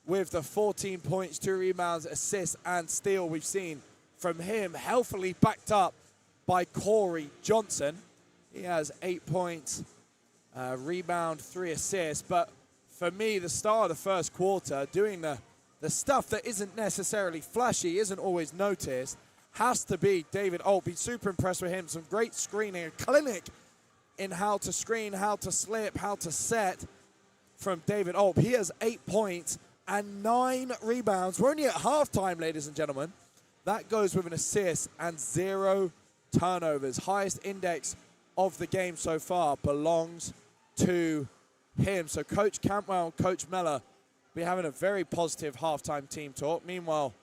with the 14 points, 2 rebounds, assists, and steal we've seen from him, healthily backed up by Corey Johnson. He has 8 points, rebound, 3 assists. But for me, the star of the first quarter, doing the stuff that isn't necessarily flashy, isn't always noticed, has to be David Alt. Been super impressed with him. Some great screening, a clinic in how to screen, how to slip, how to set from David Alt. He has 8 points and 9 rebounds. We're only at halftime, ladies and gentlemen. That goes with an assist and 0 turnovers. Highest index of the game so far belongs to him. So Coach Campbell and Coach Meller be having a very positive halftime team talk. Meanwhile,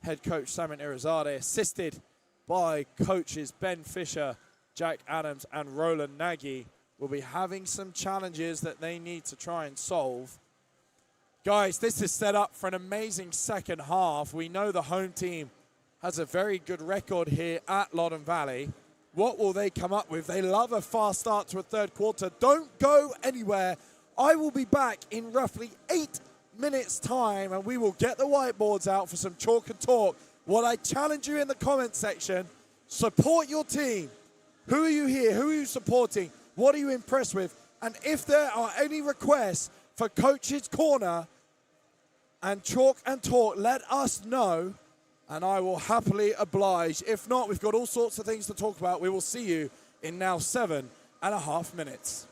head coach Simon Irizarde, assisted by coaches Ben Fisher, Jack Adams, and Roland Nagy, will be having some challenges that they need to try and solve. Guys, this is set up for an amazing second half. We know the home team has a very good record here at Loddon Valley. What will they come up with? They love a fast start to a third quarter. Don't go anywhere. I will be back in roughly 8 minutes' time, and we will get the whiteboards out for some chalk and talk. What I challenge you in the comment section, support your team. Who are you here? Who are you supporting? What are you impressed with? And if there are any requests for Coach's Corner and chalk and talk, let us know, and I will happily oblige. If not, we've got all sorts of things to talk about. We will see you in now 7.5 minutes.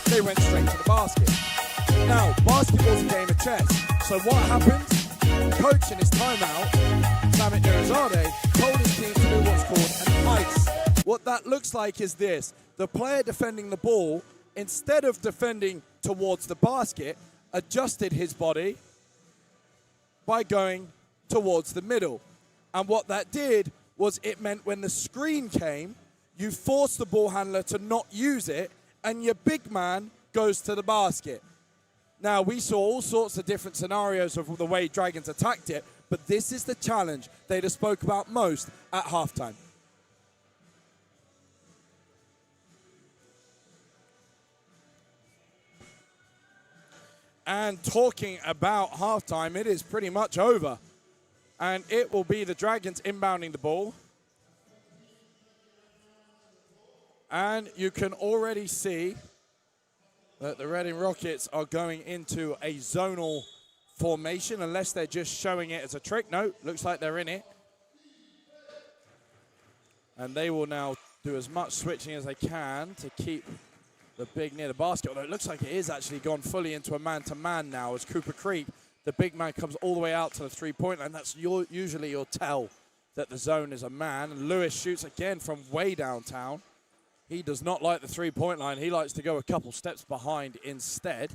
They went straight to the basket. Now, basketball's a game of chess. So what happened? Coach in his timeout, Samit Nirazade, told his team to do what's called an ice. What that looks like is this. The player defending the ball, instead of defending towards the basket, adjusted his body by going towards the middle. And what that did was it meant when the screen came, you forced the ball handler to not use it, and your big man goes to the basket. Now, we saw all sorts of different scenarios of the way Dragons attacked it, but this is the challenge they'd have spoke about most at halftime. And talking about halftime, it is pretty much over. And it will be the Dragons inbounding the ball. And you can already see that the Reading Rockets are going into a zonal formation, unless they're just showing it as a trick. No, looks like they're in it. And they will now do as much switching as they can to keep the big near the basket. Although it looks like it is actually gone fully into a man-to-man now as Cooper Creek, the big man, comes all the way out to the three-point line. That's usually your tell that the zone is a man. And Lewis shoots again from way downtown. He does not like the three-point line. He likes to go a couple steps behind instead.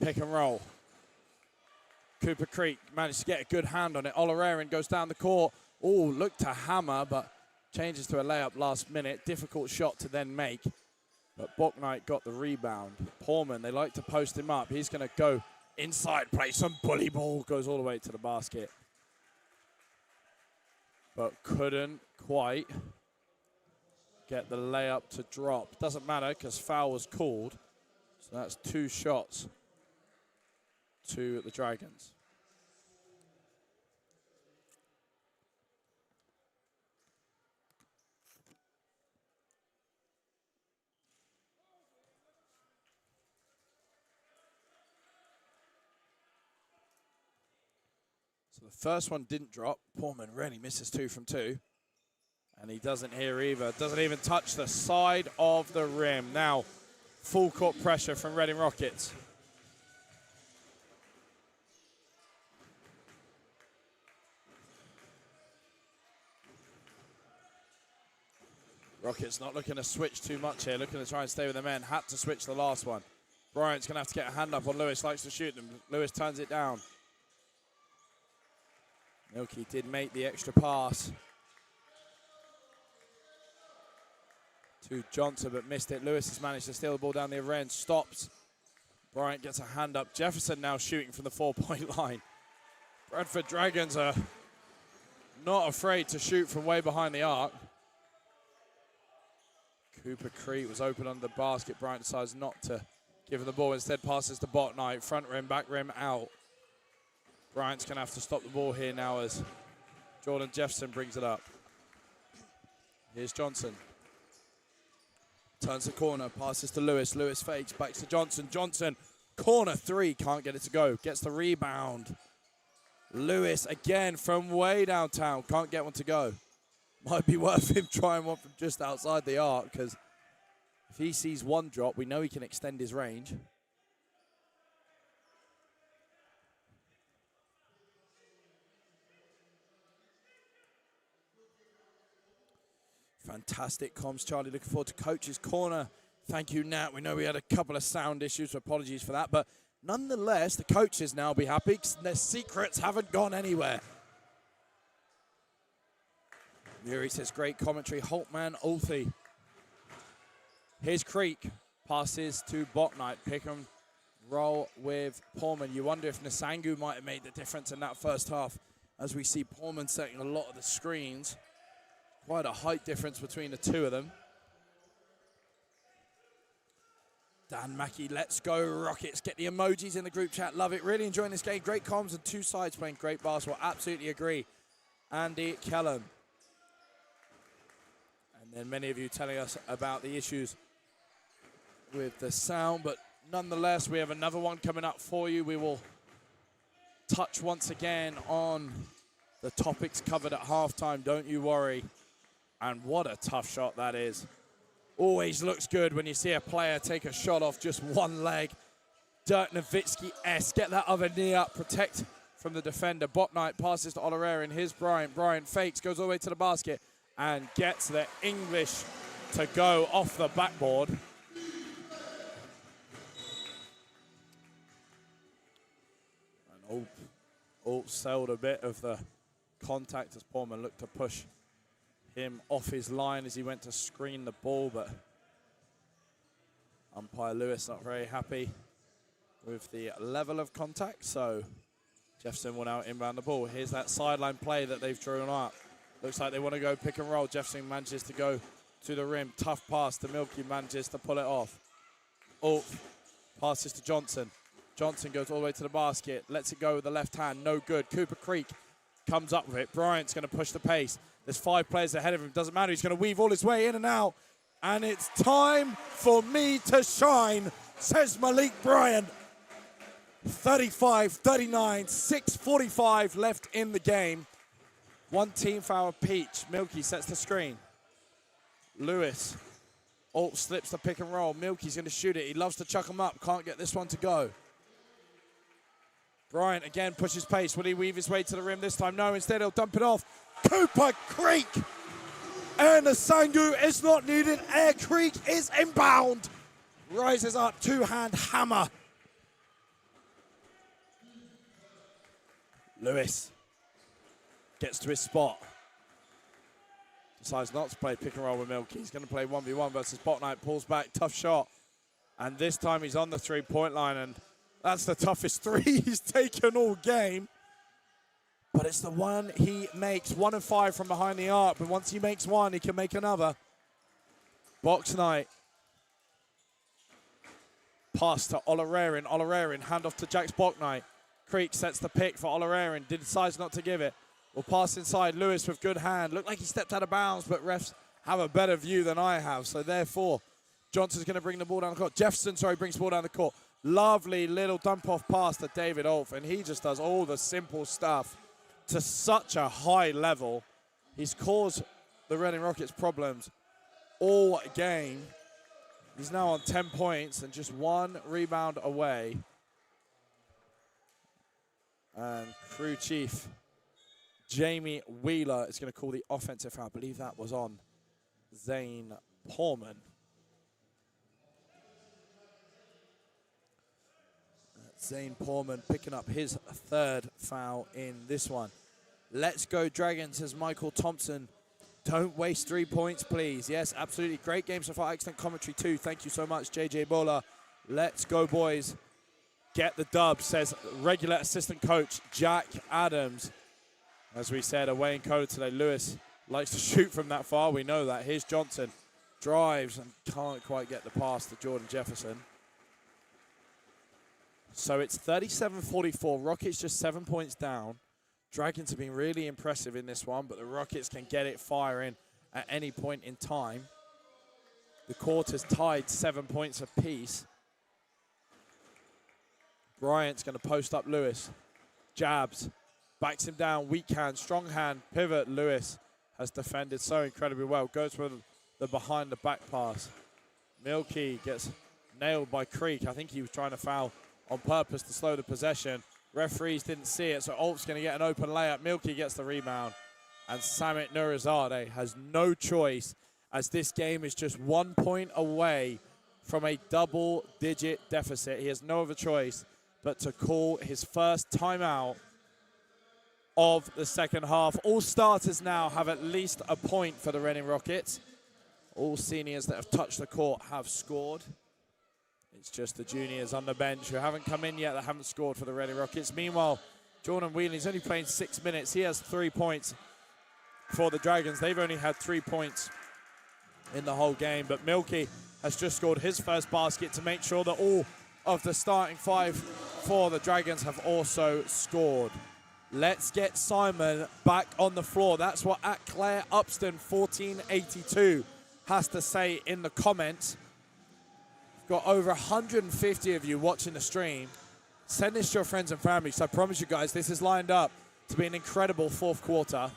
Pick and roll. Cooper Creek managed to get a good hand on it. Olorarian goes down the court. Oh, looked to hammer, but changes to a layup last minute. Difficult shot to then make. But Bouknight got the rebound. Portman, they like to post him up. He's going to go inside, play some bully ball. Goes all the way to the basket. But couldn't quite get the layup to drop. Doesn't matter because foul was called. So that's 2 shots to the Dragons. So the first one didn't drop. Portman really misses 2 from 2. And he doesn't here either. Doesn't even touch the side of the rim. Now, full court pressure from Reading Rockets. Rockets not looking to switch too much here. Looking to try and stay with the men. Had to switch the last one. Bryant's going to have to get a hand up on Lewis. Likes to shoot them. Lewis turns it down. Milky did make the extra pass to Johnson, but missed it. Lewis has managed to steal the ball down the other end. Stops. Bryant gets a hand up. Jefferson now shooting from the 4-point line. Bradford Dragons are not afraid to shoot from way behind the arc. Cooper Creek was open under the basket. Bryant decides not to give him the ball. Instead passes to Bouknight. Front rim, back rim, out. Bryant's going to have to stop the ball here now as Jordan Jefferson brings it up. Here's Johnson. Turns the corner, passes to Lewis. Lewis fakes, back to Johnson. Johnson, corner 3, can't get it to go. Gets the rebound. Lewis again from way downtown, can't get one to go. Might be worth him trying one from just outside the arc, because if he sees one drop, we know he can extend his range. Fantastic comms, Charlie. Looking forward to Coach's Corner. Thank you, Nat. We know we had a couple of sound issues, so apologies for that. But nonetheless, the coaches now be happy because their secrets haven't gone anywhere. Muri says, great commentary. Holtman, Ulthi. Here's Creek. Passes to Botnight. Pick and roll with Porman. You wonder if Nsangu might have made the difference in that first half, as we see Porman setting a lot of the screens. Quite a height difference between the two of them. Dan Mackey, let's go Rockets. Get the emojis in the group chat. Love it. Really enjoying this game. Great comms and two sides playing great basketball. Absolutely agree. Andy Kellum. And then many of you telling us about the issues with the sound, but nonetheless, we have another one coming up for you. We will touch once again on the topics covered at halftime. Don't you worry. And what a tough shot that is. Always looks good when you see a player take a shot off just one leg. Dirk Nowitzki-esque. Get that other knee up. Protect from the defender. Botnight passes to Olarerin. Here's Bryant. Bryant fakes, goes all the way to the basket, and gets the English to go off the backboard. And Alt sold a bit of the contact as Porman looked to push him off his line as he went to screen the ball, but umpire Lewis not very happy with the level of contact, so Jefferson will now inbound the ball. Here's that sideline play that they've drawn up. Looks like they want to go pick and roll. Jefferson manages to go to the rim. Tough pass to Milky, manages to pull it off. Alt passes to Johnson. Johnson goes all the way to the basket, lets it go with the left hand, no good. Cooper Creek comes up with it. Bryant's going to push the pace. There's 5 players ahead of him. Doesn't matter. He's going to weave all his way in and out. And it's time for me to shine, says Malik Bryant. 35-39, 6:45 left in the game. One team foul Peach. Milky sets the screen. Lewis. Alt slips the pick and roll. Milky's going to shoot it. He loves to chuck them up. Can't get this one to go. Bryant again pushes pace. Will he weave his way to the rim this time? No, instead he'll dump it off. Cooper Creek! And the Sangu is not needed. Air Creek is inbound. Rises up, two-hand hammer. Lewis gets to his spot. Decides not to play pick and roll with Milky. He's going to play 1v1 versus Botnight. Pulls back, tough shot. And this time he's on the three-point line, and that's the toughest three he's taken all game. But it's the one he makes. 1 of 5 from behind the arc. But once he makes one, he can make another. Box night. Pass to Olarerin. Olarerin, handoff to Jax Botnight. Creek sets the pick for Olarerin. Decides not to give it. Will pass inside. Lewis with good hand. Looked like he stepped out of bounds, but refs have a better view than I have. So therefore, Johnson's going to bring the ball down the court. Jefferson, brings the ball down the court. Lovely little dump-off pass to David Olf, and he just does all the simple stuff to such a high level. He's caused the Reading Rockets problems all game. He's now on 10 points and just 1 rebound away. And crew chief Jamie Wheeler is going to call the offensive foul. I believe that was on Zane Porman. Zane Porman picking up his 3rd foul in this one. Let's go Dragons, says Michael Thompson. Don't waste 3 points, please. Yes, absolutely. Great game so far. Excellent commentary too. Thank you so much, JJ Bola. Let's go, boys. Get the dub, says regular assistant coach Jack Adams. As we said, away in code today. Lewis likes to shoot from that far. We know that. Here's Johnson. Drives and can't quite get the pass to Jordan Jefferson. So it's 37-44. Rockets just 7 points down. Dragons have been really impressive in this one, but the Rockets can get it firing at any point in time. The quarter's tied 7 points apiece. Bryant's going to post up Lewis. Jabs. Backs him down. Weak hand. Strong hand. Pivot. Lewis has defended so incredibly well. Goes for the behind the back pass. Milky gets nailed by Creek. I think he was trying to foul on purpose to slow the possession. Referees didn't see it, so Alt's going to get an open layup. Milky gets the rebound. And Samit Nurizadeh has no choice, as this game is just 1 point away from a double-digit deficit. He has no other choice but to call his first timeout of the second half. All starters now have at least a point for the Reading Rockets. All seniors that have touched the court have scored. It's just the juniors on the bench who haven't come in yet that haven't scored for the Reading Rockets. Meanwhile, Jordan Whelan's only playing 6 minutes. He has 3 points for the Dragons. They've only had 3 points in the whole game, but Milky has just scored his first basket to make sure that all of the starting 5 for the Dragons have also scored. Let's get Simon back on the floor. That's what at Claire Upston 1482 has to say in the comments. We've got over 150 of you watching the stream. Send this to your friends and family. So I promise you guys, this is lined up to be an incredible fourth quarter.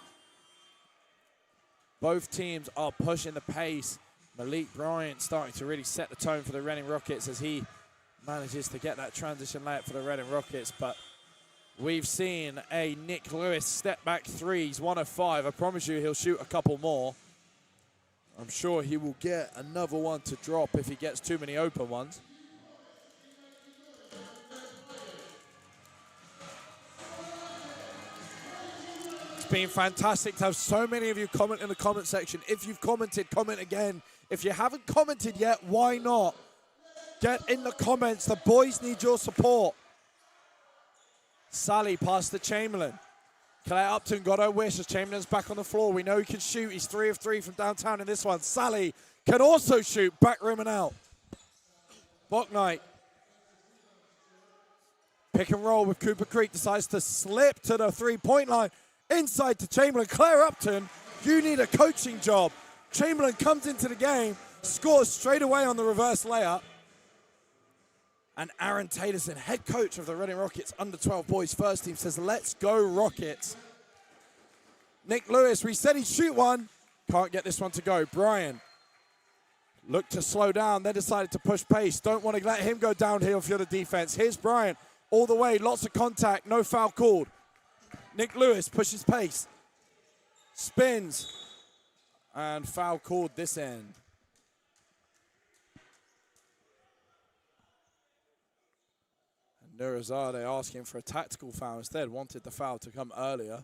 Both teams are pushing the pace. Malik Bryant starting to really set the tone for the Reading Rockets as he manages to get that transition layup for the Reading Rockets. But we've seen a Nick Lewis step back threes, 1 of 5. I promise you he'll shoot a couple more. I'm sure he will get another one to drop if he gets too many open ones. It's been fantastic to have so many of you comment in the comment section. If you've commented, comment again. If you haven't commented yet, why not? Get in the comments. The boys need your support. Sally past to Chamberlain. Claire Upton got her wish as Chamberlain's back on the floor. We know he can shoot. He's 3 of 3 from downtown in this one. Sally can also shoot. Back rim and out. Bocknight. Pick and roll with Cooper Creek. Decides to slip to the three-point line. Inside to Chamberlain. Claire Upton, you need a coaching job. Chamberlain comes into the game, scores straight away on the reverse layup. And Aaron Taylorson, head coach of the Reading Rockets under-12 boys first team, says, let's go Rockets. Nick Lewis, we said he'd shoot one. Can't get this one to go. Brian looked to slow down, then decided to push pace. Don't want to let him go downhill for the defense. Here's Brian all the way, lots of contact, no foul called. Nick Lewis pushes pace, spins, and foul called this end. Nurazade asking for a tactical foul instead, wanted the foul to come earlier.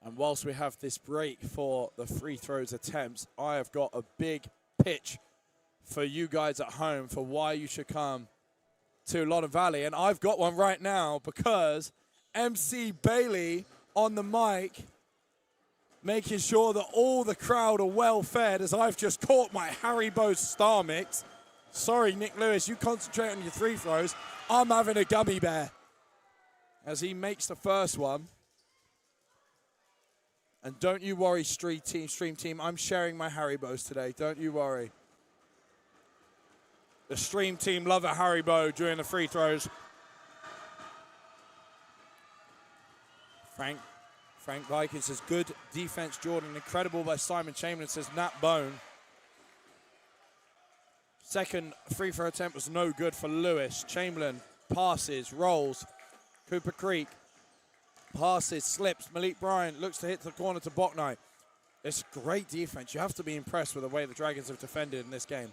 And whilst we have this break for the free throws attempts, I have got a big pitch for you guys at home for why you should come to Loddon Valley. And I've got one right now because MC Bailey on the mic, making sure that all the crowd are well fed as I've just caught my Haribo Star Mix. Sorry, Nick Lewis, you concentrate on your free throws. I'm having a gummy bear as he makes the first one. And don't you worry, stream team, I'm sharing my Haribos today. Don't you worry. The stream team love a Haribo during the free throws. Frank Viking says, good defense, Jordan. Incredible by Simon Chamberlain, says Nat Bone. Second free throw attempt was no good for Lewis. Chamberlain passes, rolls. Cooper Creek passes, slips. Malik Bryant looks to hit the corner to Bocknight. It's great defense. You have to be impressed with the way the Dragons have defended in this game.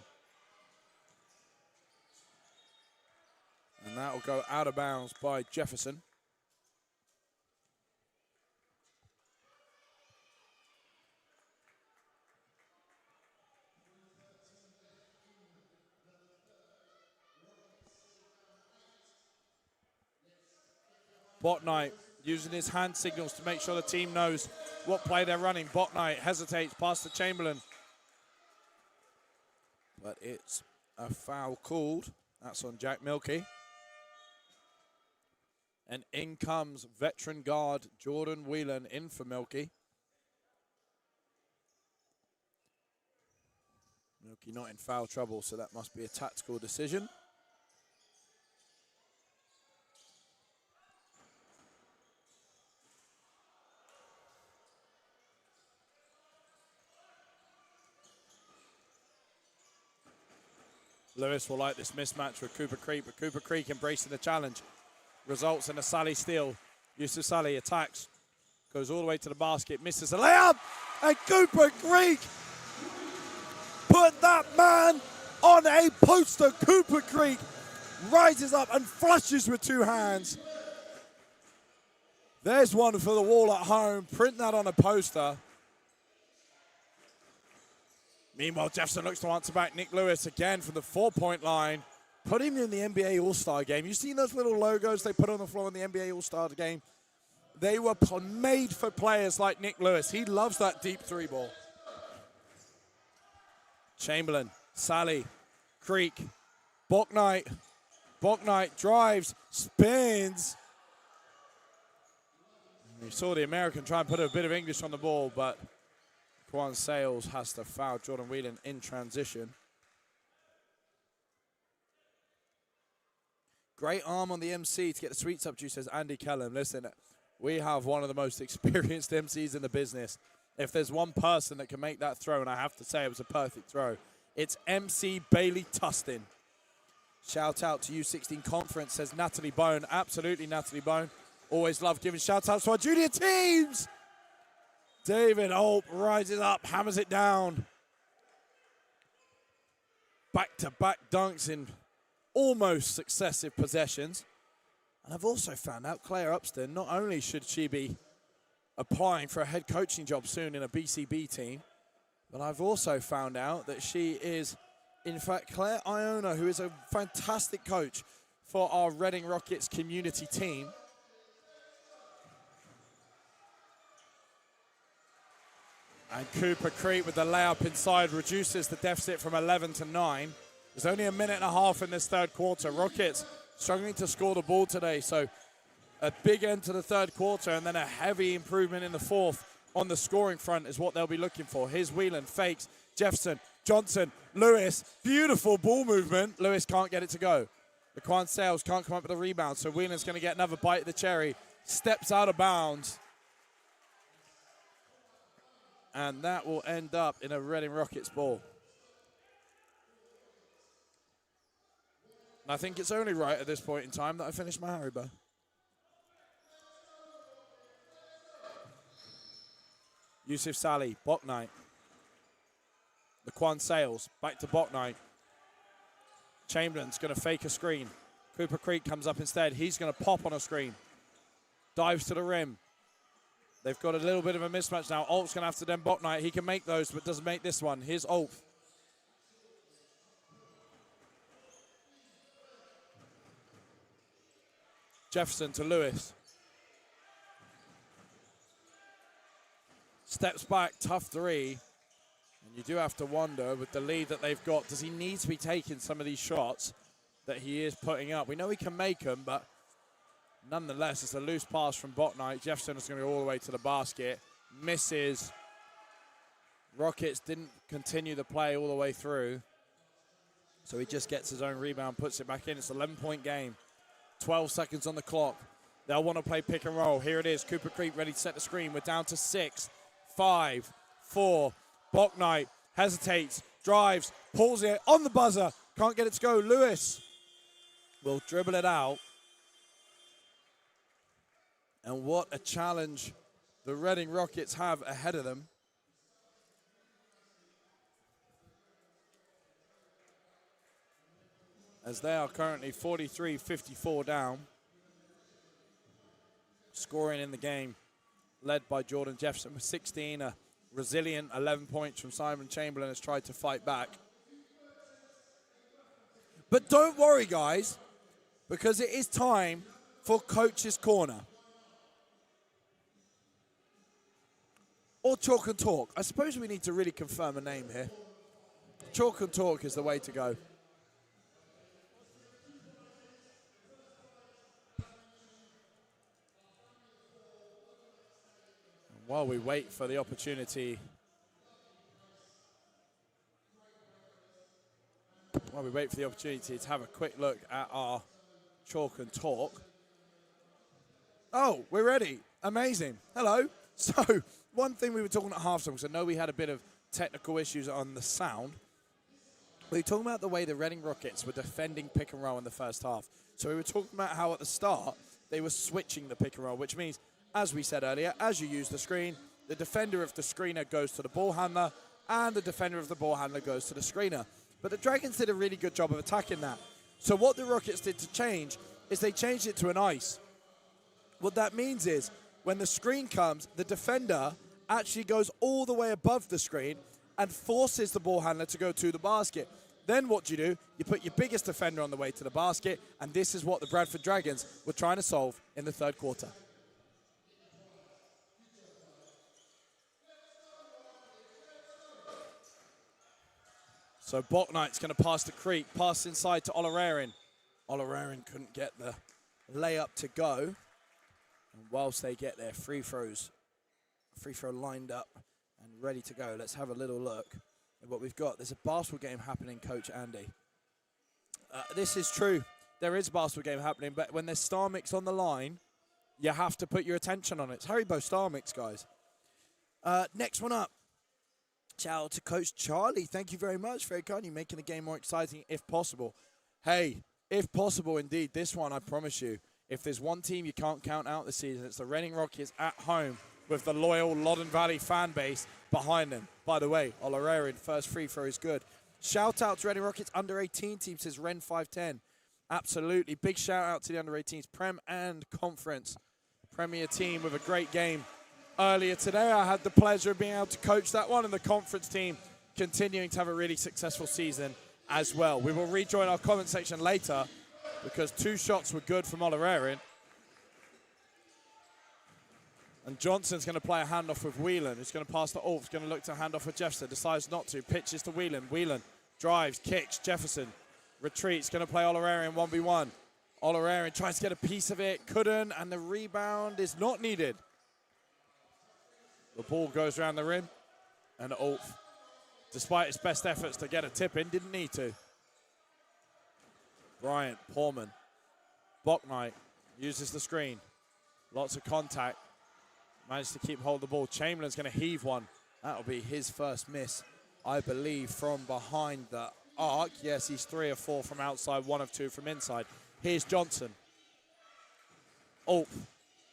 And that will go out of bounds by Jefferson. Bocknight using his hand signals to make sure the team knows what play they're running. Bocknight hesitates past the Chamberlain. But it's a foul called. That's on Jack Milky. And in comes veteran guard Jordan Whelan in for Milky. Milky not in foul trouble, so that must be a tactical decision. Lewis will like this mismatch with Cooper Creek, but Cooper Creek embracing the challenge. Results in a Sally steal. Yusuf Sally attacks, goes all the way to the basket, misses a layup, and Cooper Creek put that man on a poster. Cooper Creek rises up and flushes with 2 hands. There's one for the wall at home. Print that on a poster. Meanwhile, Jefferson looks to answer back. Nick Lewis again from the 4-point line. Put him in the NBA All-Star game. You seen those little logos they put on the floor in the NBA All-Star game? They were made for players like Nick Lewis. He loves that deep three ball. Chamberlain, Sally, Creek, Bouknight. Bouknight drives, spins. You saw the American try and put a bit of English on the ball, but Quan Sales has to foul Jordan Whelan in transition. Great arm on the MC to get the sweets up, says Andy Kellum. Listen, we have one of the most experienced MCs in the business. If there's one person that can make that throw, and I have to say it was a perfect throw, it's MC Bailey Tustin. Shout out to U16 Conference, says Natalie Bone. Absolutely, Natalie Bone. Always love giving shout outs to our junior teams. David Holt rises up, hammers it down. Back-to-back dunks in almost successive possessions. And I've also found out Claire Upston, not only should she be applying for a head coaching job soon in a BCB team, but I've also found out that she is, in fact, Claire Iona, who is a fantastic coach for our Reading Rockets community team. And Cooper Creek with the layup inside reduces the deficit from 11 to 9. There's only a minute and a half in this third quarter. Rockets struggling to score the ball today, so a big end to the third quarter and then a heavy improvement in the fourth on the scoring front is what they'll be looking for. Here's Whelan, fakes, Jefferson, Johnson, Lewis, beautiful ball movement. Lewis can't get it to go. Laquan Sales can't come up with a rebound, so Whelan's going to get another bite of the cherry. Steps out of bounds. And that will end up in a Reading Rockets ball. And I think it's only right at this point in time that I finish my Haribo. Yusuf Sally, Bouknight. Laquan Sales, back to Bouknight. Chamberlain's going to fake a screen. Cooper Creek comes up instead. He's going to pop on a screen. Dives to the rim. They've got a little bit of a mismatch now. Alt's going to have to then Bouknight. He can make those, but doesn't make this one. Here's Alt. Jefferson to Lewis. Steps back, tough three. And you do have to wonder, with the lead that they've got, does he need to be taking some of these shots that he is putting up? We know he can make them, but nonetheless, it's a loose pass from Bouknight. Jefferson is going to go all the way to the basket. Misses. Rockets didn't continue the play all the way through. So he just gets his own rebound, puts it back in. It's an 11-point game. 12 seconds on the clock. They'll want to play pick and roll. Here it is. Cooper Creek ready to set the screen. We're down to 6, 5, 4. Bouknight hesitates, drives, pulls it on the buzzer. Can't get it to go. Lewis will dribble it out. And what a challenge the Reading Rockets have ahead of them. As they are currently 43-54 down. Scoring in the game, led by Jordan Jefferson with 16. A resilient 11 points from Simon Chamberlain has tried to fight back. But don't worry, guys, because it is time for Coach's Corner. Or Chalk and Talk. I suppose we need to really confirm a name here. Chalk and Talk is the way to go. While we wait for the opportunity, to have a quick look at our Chalk and Talk. Oh, we're ready. Amazing. Hello. So, one thing we were talking at halftime, because I know we had a bit of technical issues on the sound. We were talking about the way the Reading Rockets were defending pick and roll in the first half. So we were talking about how at the start they were switching the pick and roll, which means, as we said earlier, as you use the screen, the defender of the screener goes to the ball handler, and the defender of the ball handler goes to the screener. But the Dragons did a really good job of attacking that. So what the Rockets did to change is they changed it to an ice. What that means is when the screen comes, the defender actually goes all the way above the screen and forces the ball handler to go to the basket. Then what do? You put your biggest defender on the way to the basket, and this is what the Bradford Dragons were trying to solve in the third quarter. So Bocknight's going to pass to Creek, pass inside to Olerarin. Olerarin couldn't get the layup to go. And whilst they get their free throw lined up and ready to go, let's have a little look at what we've got. There's a basketball game happening, Coach Andy. This is true. There is a basketball game happening, but when there's Star Mix on the line, you have to put your attention on it. It's Haribo Star Mix, guys. Next one up. Shout out to Coach Charlie. Thank you very much. Very kind. You're making the game more exciting if possible. Hey, if possible, indeed. This one, I promise you, if there's one team you can't count out this season, it's the Reading Rockets at home with the loyal Loddon Valley fan base behind them. By the way, Olerarin, first free throw is good. Shout out to Reading Rockets under 18 team, says Ren 510. Absolutely. Big shout out to the under 18s, Prem and Conference. Premier team with a great game. Earlier today, I had the pleasure of being able to coach that one, and the conference team continuing to have a really successful season as well. We will rejoin our comment section later because 2 shots were good from Olerarin. And Johnson's going to play a handoff with Whelan, who's going to pass to Ulf, going to look to hand off with Jefferson, decides not to, pitches to Whelan. Whelan drives, kicks, Jefferson retreats, going to play Olerarin 1v1. Olerarin tries to get a piece of it, couldn't, and the rebound is not needed. The ball goes around the rim, and Ulf, despite his best efforts to get a tip in, didn't need to. Bryant, Portman, Bocknight uses the screen. Lots of contact. Managed to keep hold of the ball. Chamberlain's going to heave one. That'll be his first miss, I believe, from behind the arc. Yes, he's 3 of 4 from outside, 1 of 2 from inside. Here's Johnson. Ulf,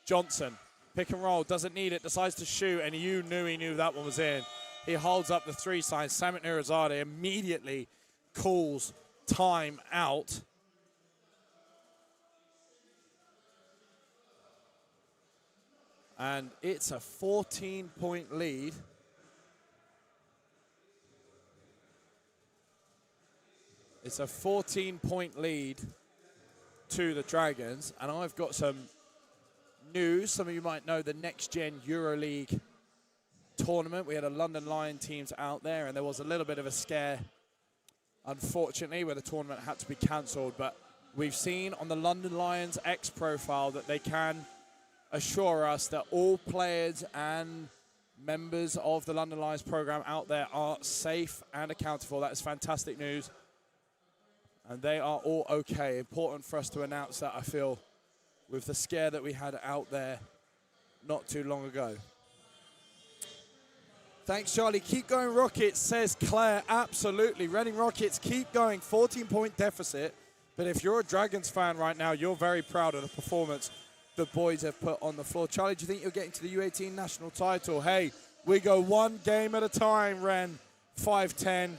Johnson. Pick and roll, doesn't need it, decides to shoot, and he knew that one was in. He holds up the 3 sign. Samit Nurazade immediately calls time out. And it's a 14-point lead. It's a 14-point lead to the Dragons, and I've got some news. Some of you might know the Next Gen EuroLeague tournament. We had a London Lion teams out there, and there was a little bit of a scare, unfortunately, where the tournament had to be cancelled. But we've seen on the London Lions X profile that they can assure us that all players and members of the London Lions program out there are safe and accounted for. That is fantastic news. And they are all okay. Important for us to announce that, I feel, with the scare that we had out there not too long ago. Thanks, Charlie. Keep going, Rockets, says Claire. Absolutely. Reading Rockets, keep going. 14-point deficit. But if you're a Dragons fan right now, you're very proud of the performance the boys have put on the floor. Charlie, do you think you're getting to the U18 national title? Hey, we go one game at a time, Ren. 5-10.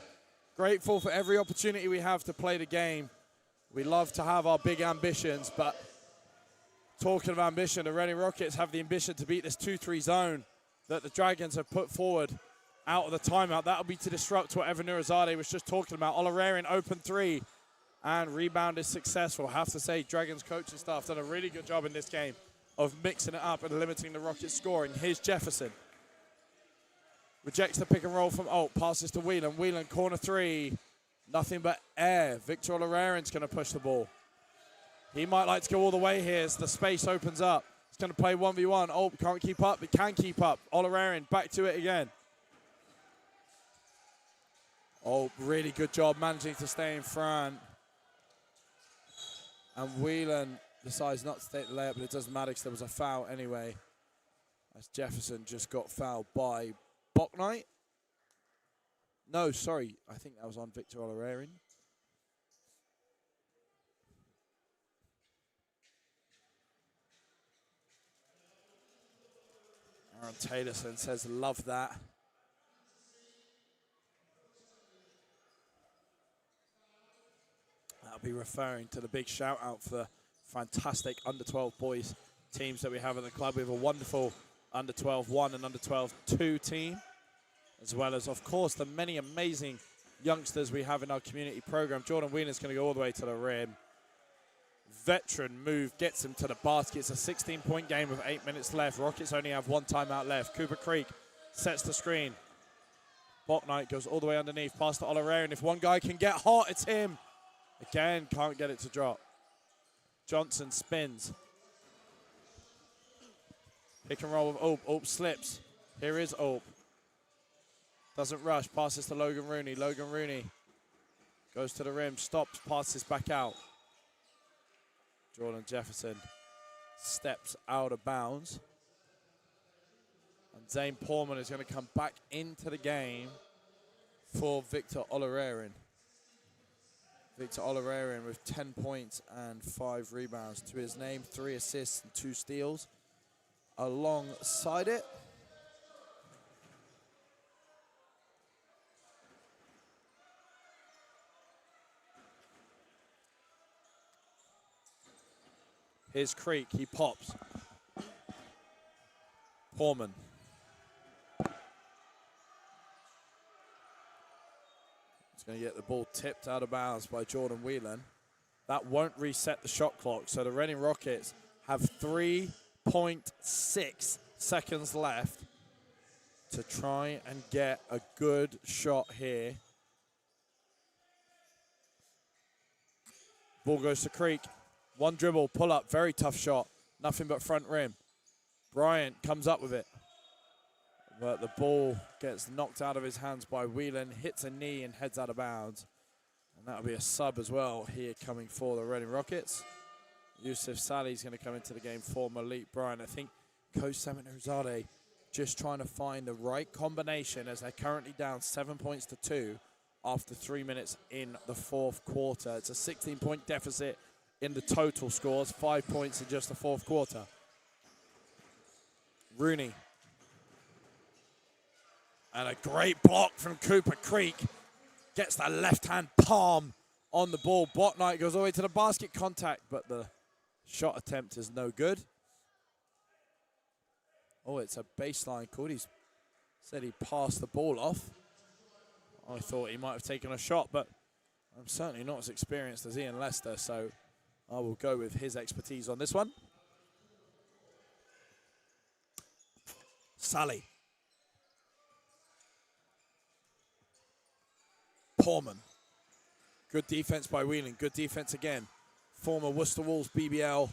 Grateful for every opportunity we have to play the game. We love to have our big ambitions, but talking of ambition, the Reading Rockets have the ambition to beat this 2-3 zone that the Dragons have put forward out of the timeout. That'll be to disrupt whatever Nurazade was just talking about. Olerarin open 3, and rebound is successful. I have to say, Dragons coaching staff done a really good job in this game of mixing it up and limiting the Rockets' scoring. Here's Jefferson. Rejects the pick and roll from Alt, passes to Whelan. Whelan, corner 3. Nothing but air. Victor Olerarin's going to push the ball. He might like to go all the way here as the space opens up. He's going to play 1v1. Oh, can't keep up. He can keep up. Olerarin back to it again. Oh, really good job managing to stay in front. And Whelan decides not to take the layup, but it doesn't matter because there was a foul anyway. As Jefferson just got fouled by Bocknight. No, sorry. I think that was on Victor Olerarin. Aaron Taylorson says, love that. That'll be referring to the big shout out for the fantastic under-12 boys teams that we have at the club. We have a wonderful under-12 1 and under-12 2 team, as well as, of course, the many amazing youngsters we have in our community program. Jordan Whelan's going to go all the way to the rim. Veteran move gets him to the basket. It's a 16-point game with 8 minutes left. Rockets only have one timeout left. Cooper Creek sets the screen. Botnight goes all the way underneath, past to Olorarian. If one guy can get hot, it's him. Again, can't get it to drop. Johnson spins. Pick and roll with Ope. Ope slips. Here is Ope. Doesn't rush, passes to Logan Rooney. Logan Rooney goes to the rim, stops, passes back out. Jordan Jefferson steps out of bounds. And Zane Portman is going to come back into the game for Victor Olorarian. Victor Olorarian with 10 points and 5 rebounds to his name, 3 assists and 2 steals. Alongside it, here's Creek, he pops. Portman. He's going to get the ball tipped out of bounds by Jordan Whelan. That won't reset the shot clock, so the Reading Rockets have 3.6 seconds left to try and get a good shot here. Ball goes to Creek. One dribble, pull up, very tough shot. Nothing but front rim. Bryant comes up with it. But the ball gets knocked out of his hands by Whelan, hits a knee and heads out of bounds. And that'll be a sub as well here coming for the Reading Rockets. Yusuf Salih's going to come into the game for Malik Bryant. I think Coach Seminole just trying to find the right combination as they're currently down 7 points to 2 after 3 minutes in the fourth quarter. It's a 16-point deficit in the total scores, 5 points in just the fourth quarter. Rooney. And a great block from Cooper Creek. Gets that left-hand palm on the ball. Botnight goes all the way to the basket, contact, but the shot attempt is no good. Oh, it's a baseline call. He said he passed the ball off. I thought he might have taken a shot, but I'm certainly not as experienced as Ian Lester, so I will go with his expertise on this one. Salih. Portman. Good defense by Whelan. Good defense again. Former Worcester Wolves BBL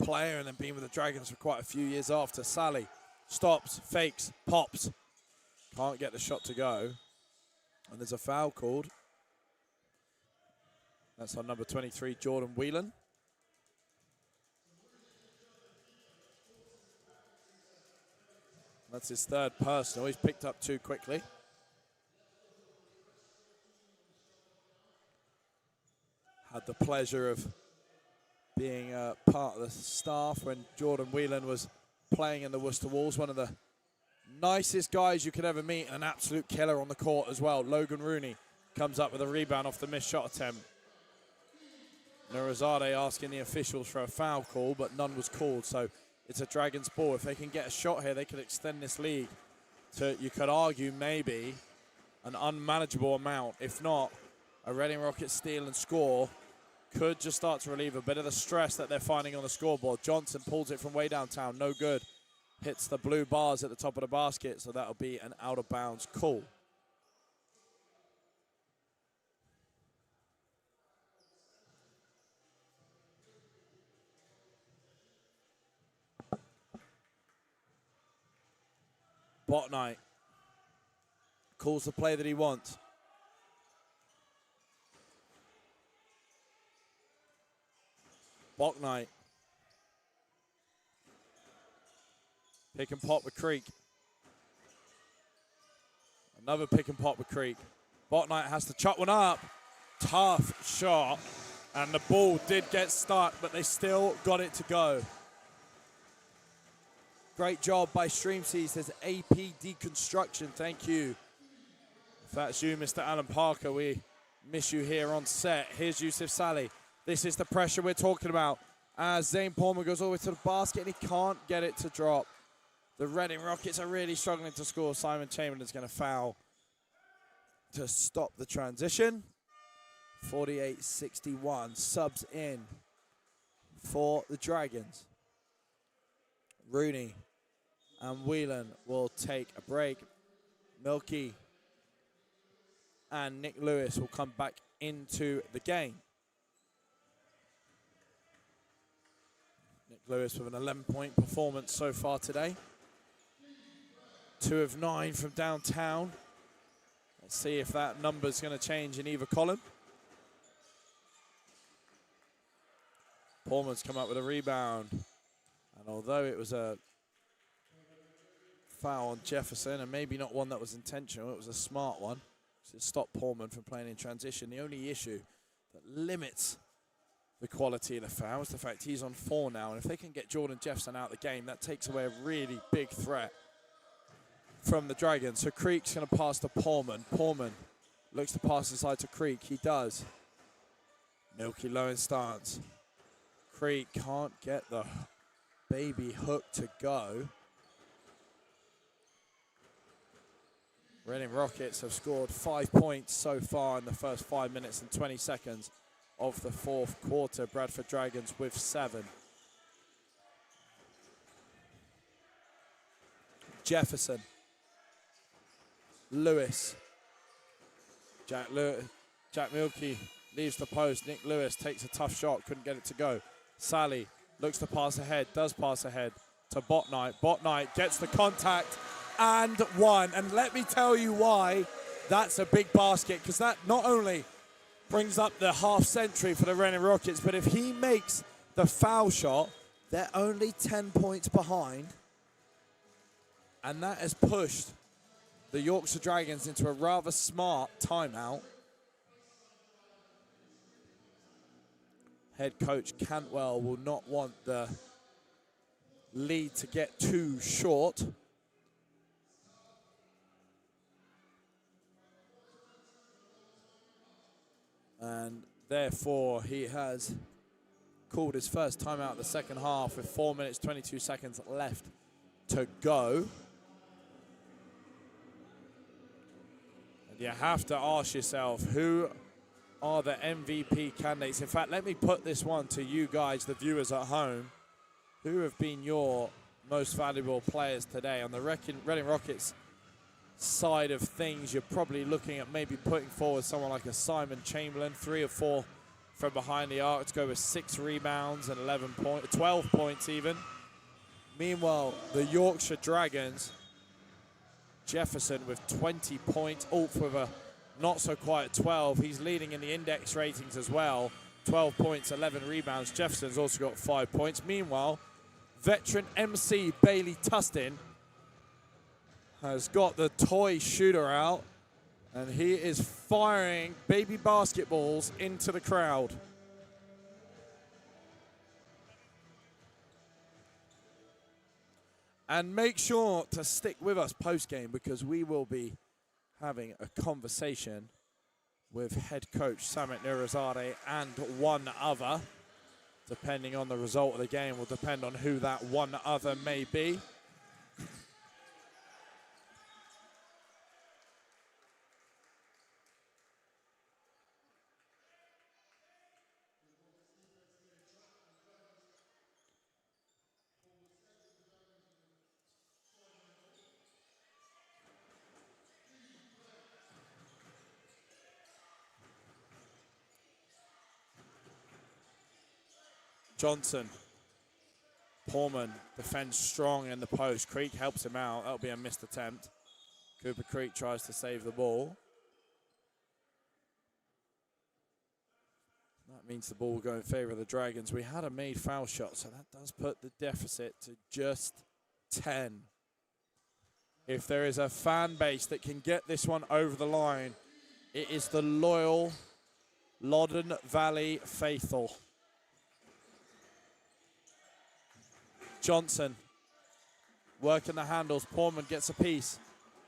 player and then been with the Dragons for quite a few years after. Salih stops, fakes, pops. Can't get the shot to go. And there's a foul called. That's on number 23, Jordan Whelan. That's his third personal. He's picked up 2 quickly. Had the pleasure of being part of the staff when Jordan Whelan was playing in the Worcester Wolves. One of the nicest guys you could ever meet, an absolute killer on the court as well. Logan Rooney comes up with a rebound off the missed shot attempt. Nurazade asking the officials for a foul call, but none was called, so it's a Dragons ball. If they can get a shot here, they could extend this lead to, you could argue, maybe an unmanageable amount. If not, a Reading Rockets steal and score could just start to relieve a bit of the stress that they're finding on the scoreboard. Johnson pulls it from way downtown, no good. Hits the blue bars at the top of the basket, so that'll be an out-of-bounds call. Botnight calls the play that he wants. Botnight. Pick and pop with Creek. Another pick and pop with Creek. Botnight has to chuck one up. Tough shot. And the ball did get stuck, but they still got it to go. Great job by StreamSeas. Says AP Deconstruction. Thank you. If that's you, Mr. Alan Parker, we miss you here on set. Here's Yusuf Salih. This is the pressure we're talking about. as Zane Pullman goes all the way to the basket and he can't get it to drop. The Reading Rockets are really struggling to score. Simon Chamberlain's going to foul to stop the transition. 48-61, subs in for the Dragons. Rooney and Whelan will take a break. Milky and Nick Lewis will come back into the game. Nick Lewis with an 11-point performance so far today. 2 of 9 from downtown. Let's see if that number's going to change in either column. Pullman's come up with a rebound. And although it was a foul on Jefferson, and maybe not one that was intentional, it was a smart one. So it stopped Pullman from playing in transition. The only issue that limits the quality of the foul is the fact he's on 4 now. And if they can get Jordan Jefferson out of the game, that takes away a really big threat from the Dragons. So Creek's going to pass to Pullman. Pullman looks to pass inside to Creek. He does. Milky low in stance. Creek can't get the baby hook to go. Reading Rockets have scored 5 points so far in the first 5 minutes and 20 seconds of the fourth quarter. Bradford Dragons with 7. Jefferson. Lewis. Jack Milky leaves the post. Nick Lewis takes a tough shot, couldn't get it to go. Sally looks to pass ahead, does pass ahead to Botnight. Botnight gets the contact and one. And let me tell you why that's a big basket, because that not only brings up the half century for the Reading Rockets, but if he makes the foul shot, they're only 10 points behind. And that has pushed the Yorkshire Dragons into a rather smart timeout. Head coach Cantwell will not want the lead to get too short. And therefore, he has called his first timeout of the second half with 4 minutes, 22 seconds left to go. And you have to ask yourself, who are the MVP candidates? In fact, let me put this one to you guys, the viewers at home. Who have been your most valuable players today? On the Reading Rockets side of things, you're probably looking at maybe putting forward someone like a Simon Chamberlain, 3 or 4 from behind the arc to go with 6 rebounds and 12 points even. Meanwhile, the Yorkshire Dragons, Jefferson with 20 points, Ulf with a not so quiet 12. He's leading in the index ratings as well. 12 points, 11 rebounds. Jefferson's also got 5 points. Meanwhile, veteran MC Bailey Tustin has got the toy shooter out, and he is firing baby basketballs into the crowd. And make sure to stick with us post-game, because we will be having a conversation with head coach Samit Nurazadeh and one other. Depending on the result of the game will depend on who that one other may be. Johnson. Pullman defends strong in the post. Creek helps him out. That'll be a missed attempt. Cooper Creek tries to save the ball. That means the ball will go in favor of the Dragons. We had a made foul shot, so that does put the deficit to just 10. If there is a fan base that can get this one over the line, it is the loyal Loddon Valley faithful. Johnson working the handles. Pullman gets a piece.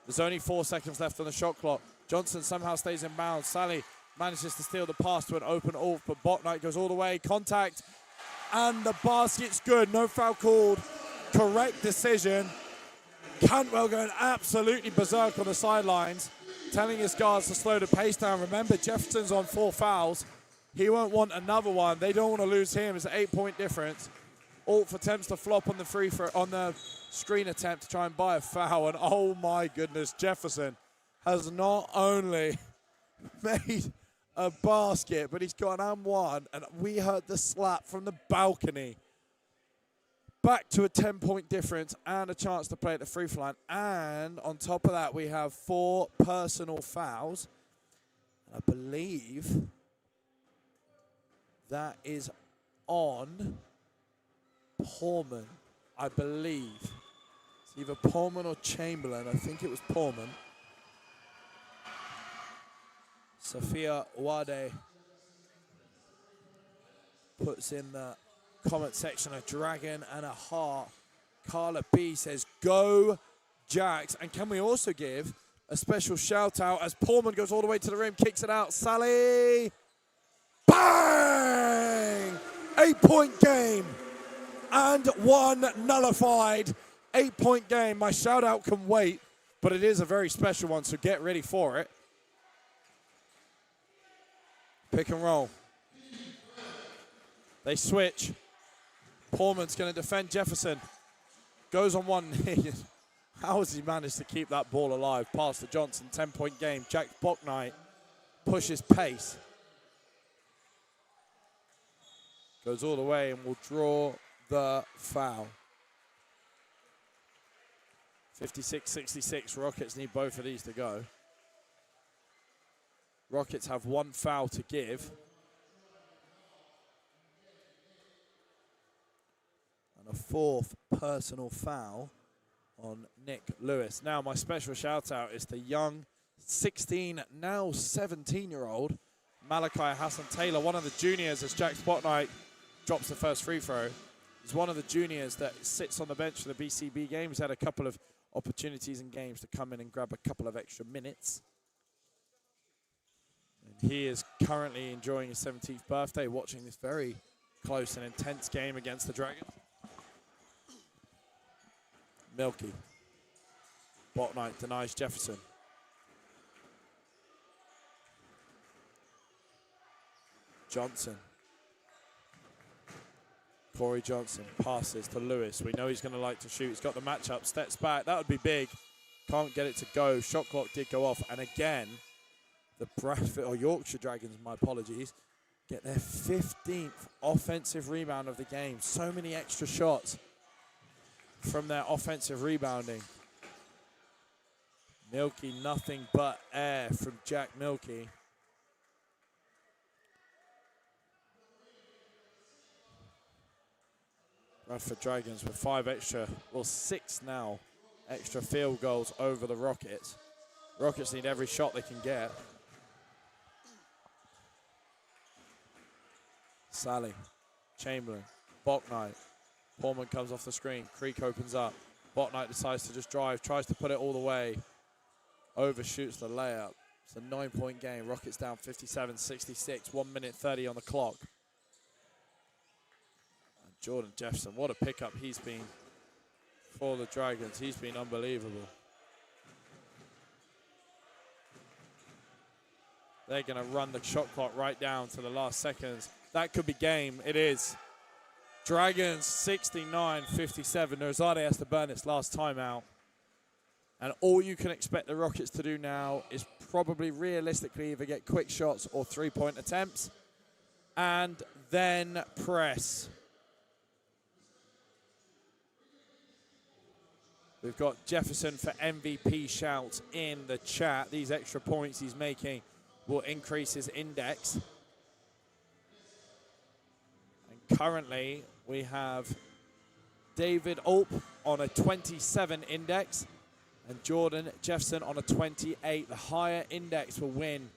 There's only 4 seconds left on the shot clock. Johnson somehow stays in bounds. Sally manages to steal the pass to an open Ulf, but Botnight goes all the way. Contact and the basket's good. No foul called. Correct decision. Cantwell going absolutely berserk on the sidelines, telling his guards to slow the pace down. Remember, Jefferson's on 4 fouls. He won't want another one. They don't want to lose him. It's an 8-point difference. Alt attempts to flop on the screen attempt to try and buy a foul. And oh my goodness, Jefferson has not only made a basket, but he's got an +1. And we heard the slap from the balcony. Back to a 10-point difference and a chance to play at the free throw line. And on top of that, we have 4 personal fouls. I believe that is on Portman, I believe. It's either Portman or Chamberlain. I think it was Portman. Sophia Wade puts in the comment section a dragon and a heart. Carla B says, go Jacks. And can we also give a special shout out as Portman goes all the way to the rim, kicks it out. Sally, bang! 8-point game and 1 nullified. 8-point game. My shout out can wait, but it is a very special one, so get ready for it. Pick and roll. They switch. Portman's going to defend Jefferson. Goes on one knee. How has he managed to keep that ball alive? Pass to Johnson, 10-point game. Jack Bouknight pushes pace. Goes all the way and will draw the foul. 56-66. Rockets need both of these to go. Rockets have 1 foul to give. And a 4th personal foul on Nick Lewis. Now my special shout out is the young 16, now 17-year-old Malachi Hassan Taylor, one of the juniors as Jack Bouknight drops the first free throw. He's one of the juniors that sits on the bench for the BCB game. He's had a couple of opportunities in games to come in and grab a couple of extra minutes. And he is currently enjoying his 17th birthday, watching this very close and intense game against the Dragons. Milky. Bouknight denies Jefferson. Johnson. Corey Johnson passes to Lewis. We know he's going to like to shoot. He's got the matchup. Steps back. That would be big. Can't get it to go. Shot clock did go off. And again, the Bradford, or Yorkshire Dragons, my apologies, get their 15th offensive rebound of the game. So many extra shots from their offensive rebounding. Milky, nothing but air from Jack Milky. Bradford Dragons with 5 extra, well 6 now, extra field goals over the Rockets. Rockets need every shot they can get. Sally, Chamberlain, Bouknight. Portman comes off the screen. Creek opens up. Bouknight decides to just drive, tries to put it all the way. Overshoots the layup. It's a 9-point game. Rockets down 57-66. 1 minute 30 on the clock. And Jordan Jefferson, what a pickup he's been for the Dragons. He's been unbelievable. They're going to run the shot clock right down to the last seconds. That could be game. It is. Dragons 69-57. Nozade has to burn its last timeout. And all you can expect the Rockets to do now is probably realistically either get quick shots or 3-point attempts. And then press. We've got Jefferson for MVP shouts in the chat. These extra points he's making will increase his index. And currently, we have David Ulp on a 27 index and Jordan Jefferson on a 28. The higher index will win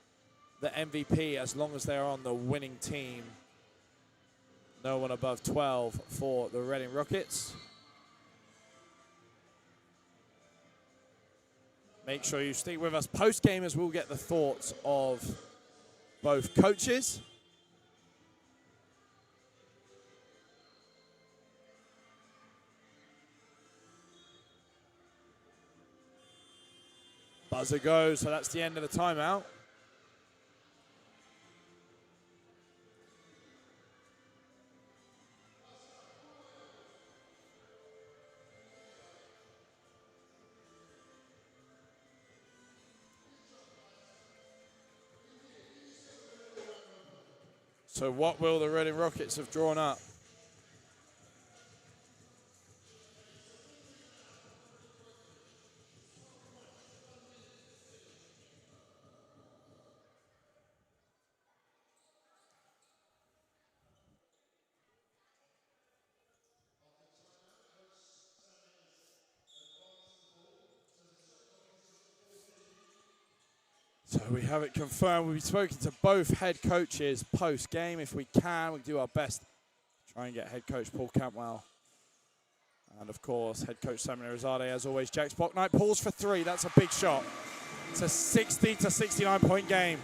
the MVP as long as they're on the winning team. No one above 12 for the Reading Rockets. Make sure you stick with us. Post-gamers will get the thoughts of both coaches. Buzzer goes, so that's the end of the timeout. So what will the Reading Rockets have drawn up? So we have it confirmed. We've spoken to both head coaches post-game. If we can, we do our best to try and get head coach Paul Campwell. And, of course, head coach Samuel Arizade, as always. Jack Spocknight pulls for three. That's a big shot. It's a 60 to 69-point game.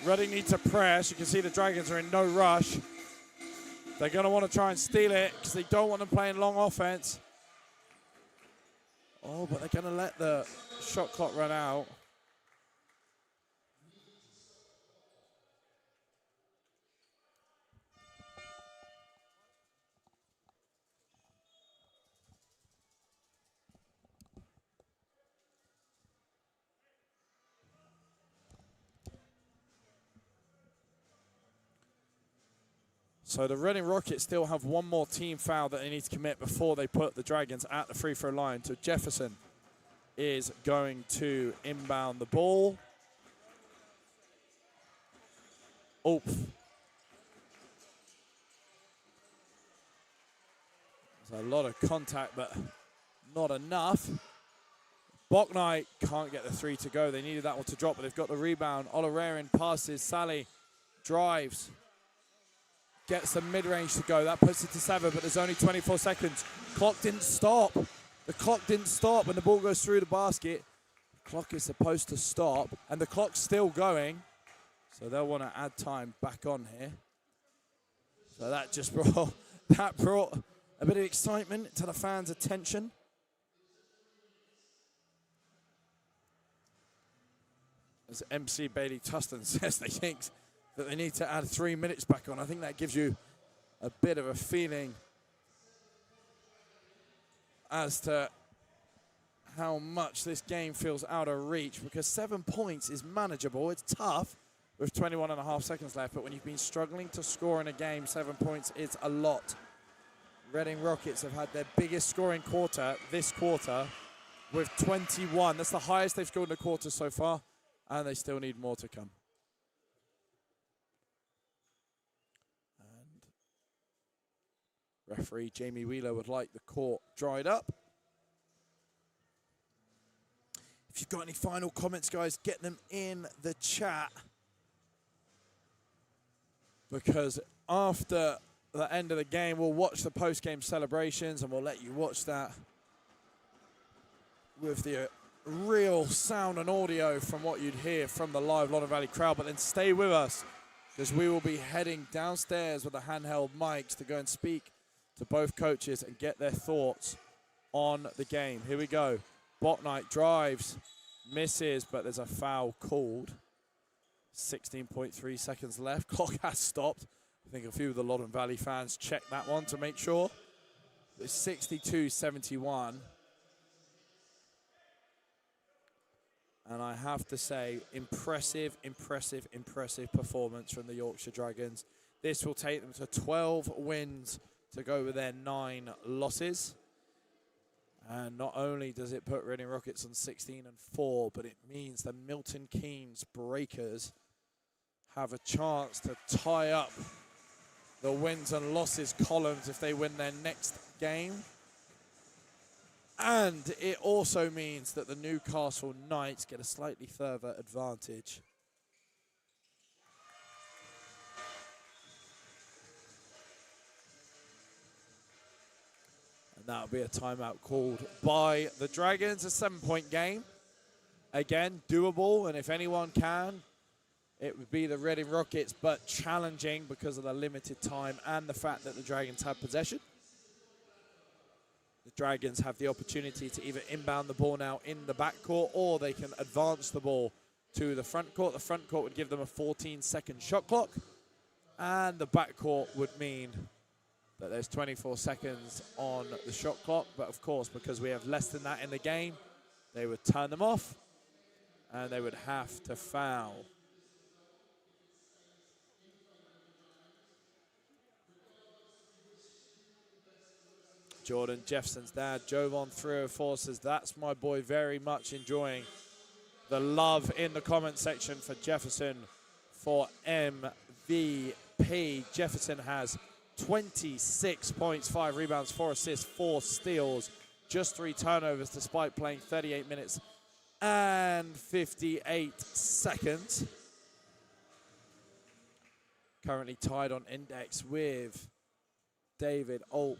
Reading need to press. You can see the Dragons are in no rush. They're going to want to try and steal it because they don't want them playing long offense. Oh, but they're going to let the shot clock run out. So the Reading Rockets still have one more team foul that they need to commit before they put the Dragons at the free throw line. So Jefferson is going to inbound the ball. Oof. There's a lot of contact, but not enough. Bocknight can't get the three to go. They needed that one to drop, but they've got the rebound. Olorarian passes. Sally drives. Gets the mid-range to go. That puts it to 7, but there's only 24 seconds. Clock didn't stop. The clock didn't stop when the ball goes through the basket. The clock is supposed to stop, and the clock's still going. So they'll want to add time back on here. So that just brought a bit of excitement to the fans' attention. As MC Bailey Tustin says, they think that they need to add 3 minutes back on. I think that gives you a bit of a feeling as to how much this game feels out of reach, because 7 points is manageable. It's tough with 21.5 seconds left, but when you've been struggling to score in a game, 7 points is a lot. Reading Rockets have had their biggest scoring quarter this quarter with 21. That's the highest they've scored in a quarter so far, and they still need more to come. Referee Jamie Wheeler would like the court dried up. If you've got any final comments, guys, get them in the chat. Because after the end of the game, we'll watch the post-game celebrations and we'll let you watch that with the real sound and audio from what you'd hear from the live Loddon Valley crowd. But then stay with us, because we will be heading downstairs with the handheld mics to go and speak to both coaches and get their thoughts on the game. Here we go. Bocknight drives, misses, but there's a foul called. 16.3 seconds left. Clock has stopped. I think a few of the Loddon Valley fans checked that one to make sure. It's 62-71. And I have to say, impressive performance from the Yorkshire Dragons. This will take them to 12 wins to go with their 9 losses. And not only does it put Reading Rockets on 16-4, but it means the Milton Keynes Breakers have a chance to tie up the wins and losses columns if they win their next game. And it also means that the Newcastle Knights get a slightly further advantage. And that'll be a timeout called by the Dragons. A 7-point game. Again, doable, and if anyone can, it would be the Reading Rockets, but challenging because of the limited time and the fact that the Dragons have possession. The Dragons have the opportunity to either inbound the ball now in the backcourt, or they can advance the ball to the front court. The front court would give them a 14-second shot clock, and the backcourt would mean that there's 24 seconds on the shot clock. But of course, because we have less than that in the game, they would turn them off, and they would have to foul. Jordan Jefferson's dad, Jovan304, says, that's my boy, very much enjoying the love in the comment section for Jefferson for MVP. Jefferson has 26 points, 5 rebounds, 4 assists, 4 steals, just 3 turnovers despite playing 38 minutes and 58 seconds. Currently tied on index with David Olp.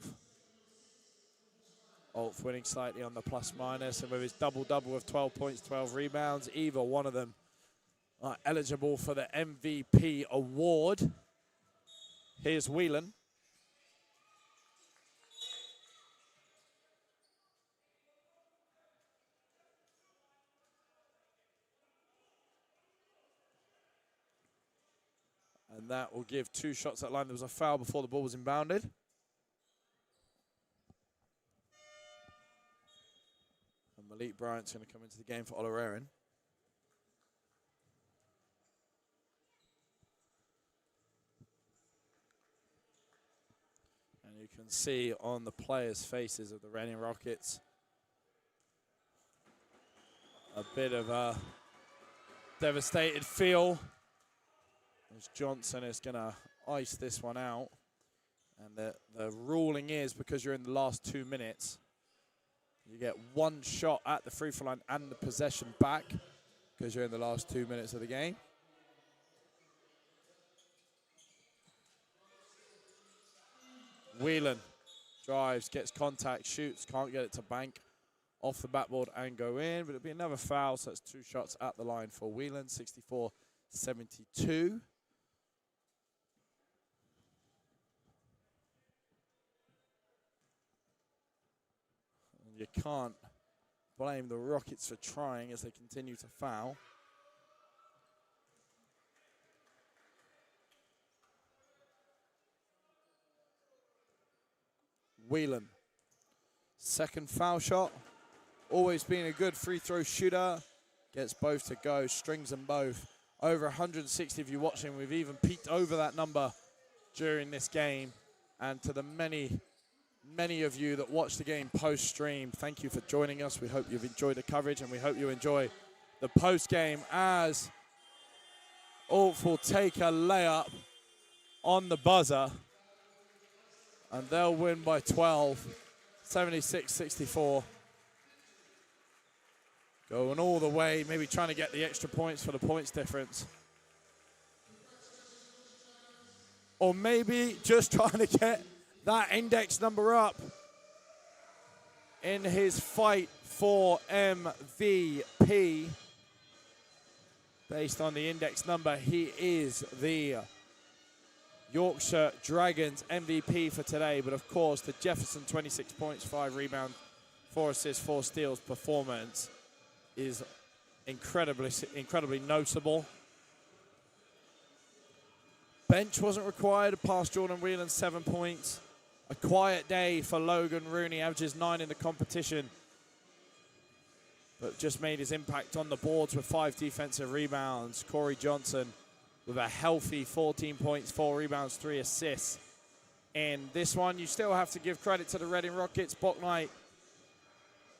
Olp winning slightly on the plus-minus, and with his double-double of 12 points, 12 rebounds, either one of them are eligible for the MVP award. Here's Whelan. And that will give 2 shots at line. There was a foul before the ball was inbounded. Malik Bryant's going to come into the game for Olarerin. And you can see on the players' faces of the Reading Rockets a bit of a devastated feel, as Johnson is going to ice this one out. And the ruling is, because you're in the last 2 minutes, you get 1 shot at the free throw line and the possession back, because you're in the last 2 minutes of the game. Whelan drives, gets contact, shoots, can't get it to bank. Off the backboard and go in, but it'll be another foul, so that's 2 shots at the line for Whelan, 64-72. You can't blame the Rockets for trying as they continue to foul. Whelan, second foul shot. Always been a good free throw shooter. Gets both to go, strings them both. Over 160 if you're watching. We've even peaked over that number during this game. And to the many of you that watch the game post-stream, thank you for joining us. We hope you've enjoyed the coverage, and we hope you enjoy the post-game, as Ulf will take a layup on the buzzer, and they'll win by 12, 76-64. Going all the way, maybe trying to get the extra points for the points difference. Or maybe just trying to get that index number up in his fight for MVP. Based on the index number, he is the Yorkshire Dragons MVP for today. But of course, the Jefferson 26 points, 5 rebounds, 4 assists, 4 steals performance is incredibly notable. Bench wasn't required past Jordan Whelan, 7 points. A quiet day for Logan Rooney, averages 9 in the competition, but just made his impact on the boards with 5 defensive rebounds. Corey Johnson with a healthy 14 points, 4 rebounds, 3 assists. In this one, you still have to give credit to the Reading Rockets. Bouknight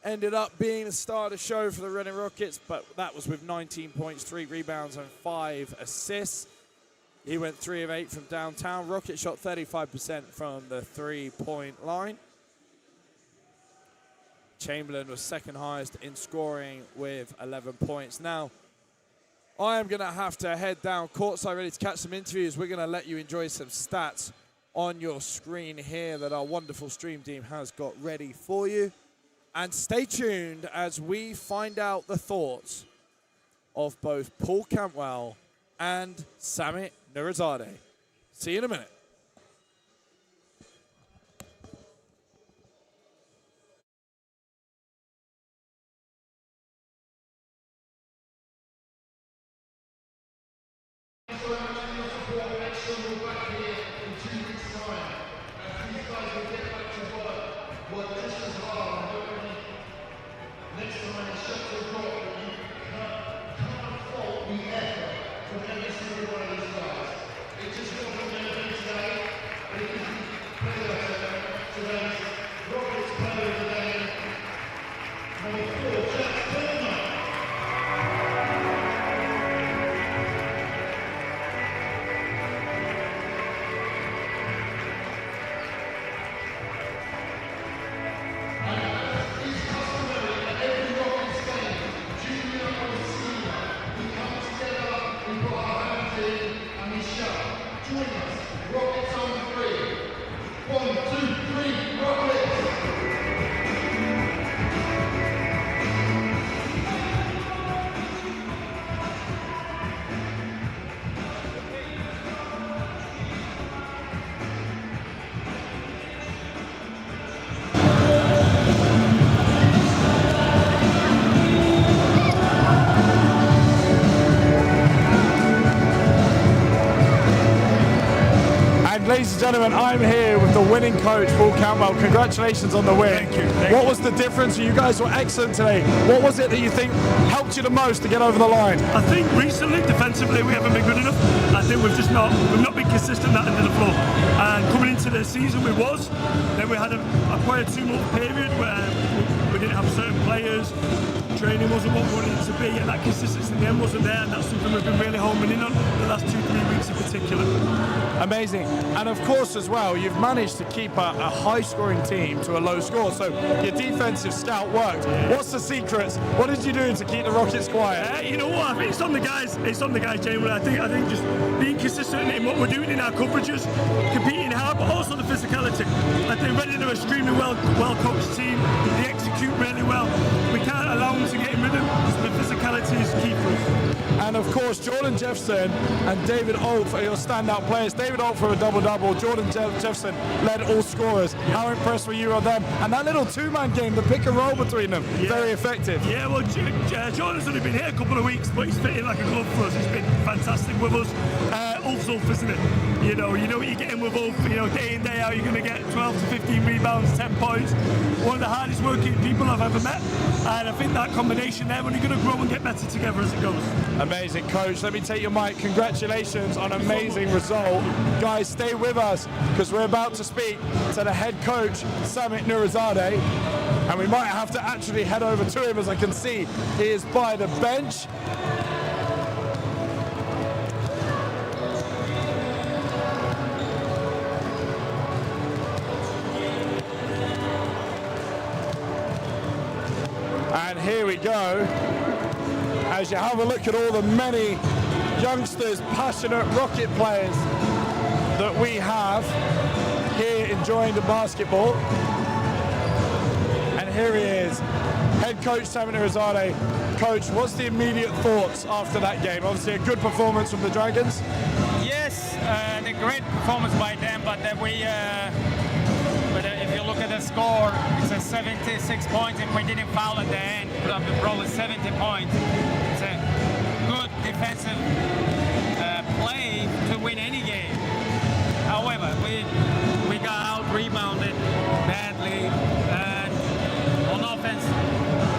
ended up being the star of the show for the Reading Rockets, but that was with 19 points, 3 rebounds, and 5 assists. He went 3 of 8 from downtown. Rocket shot 35% from the 3-point line. Chamberlain was second highest in scoring with 11 points. Now, I am going to have to head down courtside ready to catch some interviews. We're going to let you enjoy some stats on your screen here that our wonderful stream team has got ready for you. And stay tuned as we find out the thoughts of both Paul Cantwell and Samit Nurizadeh. See you in a minute. Ladies and gentlemen, I'm here with the winning coach, Paul Campbell. Congratulations on the win. Thank you. What was the difference? You guys were excellent today. What was it that you think helped you the most to get over the line? I think recently, defensively, we haven't been good enough. I think we've not been consistent at the end of the floor. And coming into the season, we was. Then we had quite a 2-month period where we didn't have certain players. Training wasn't what we wanted it to be, and that consistency in the end wasn't there, and that's something we've been really homing in on the last 2-3 weeks in particular. Amazing. And of course as well, you've managed to keep a high-scoring team to a low score, so your defensive scout worked. What's the secrets? What did you do to keep the Rockets quiet? You know what, I think it's on the guys generally. I think just being consistent in what we're doing in our coverages, competing hard, but also the physicality. I think Reading are an extremely well-coached team. They execute really well. We can't allow them to get in rhythm, so the physicality is key for us. And of course, Jordan Jefferson and David Alt are your standout players. David Alt for a double-double. Jordan Jefferson led all scorers. How impressed were you of them? And that little two-man game, the pick and roll between them, very effective. Yeah, well, Jordan's only been here a couple of weeks, but he's fitting like a glove for us. He's been fantastic with us. Ulf's Ulf, isn't it? You know what you're getting with Ulf. Day in, day out, you're going to get 12 to 15 rebounds, 10 points. One of the hardest working people I've ever met. And I think that combination there, when you're going to grow and get better together as it goes. Amazing, coach. Let me take your mic. Congratulations on an amazing result. Guys, stay with us because we're about to speak to the head coach, Samit Nurizadeh, and we might have to actually head over to him. As I can see, he is by the bench. And here we go. As you have a look at all the many youngsters, passionate Rocket players that we have here enjoying the basketball. And here he is, head coach Samit Nurizadeh. Coach, what's the immediate thoughts after that game? Obviously a good performance from the Dragons. Yes, a great performance by them, but if you look at the score, it's a 76 points, and we didn't foul at the end, probably 70 points. It's a good defensive play to win any game. However, we got out-rebounded badly, and on offense,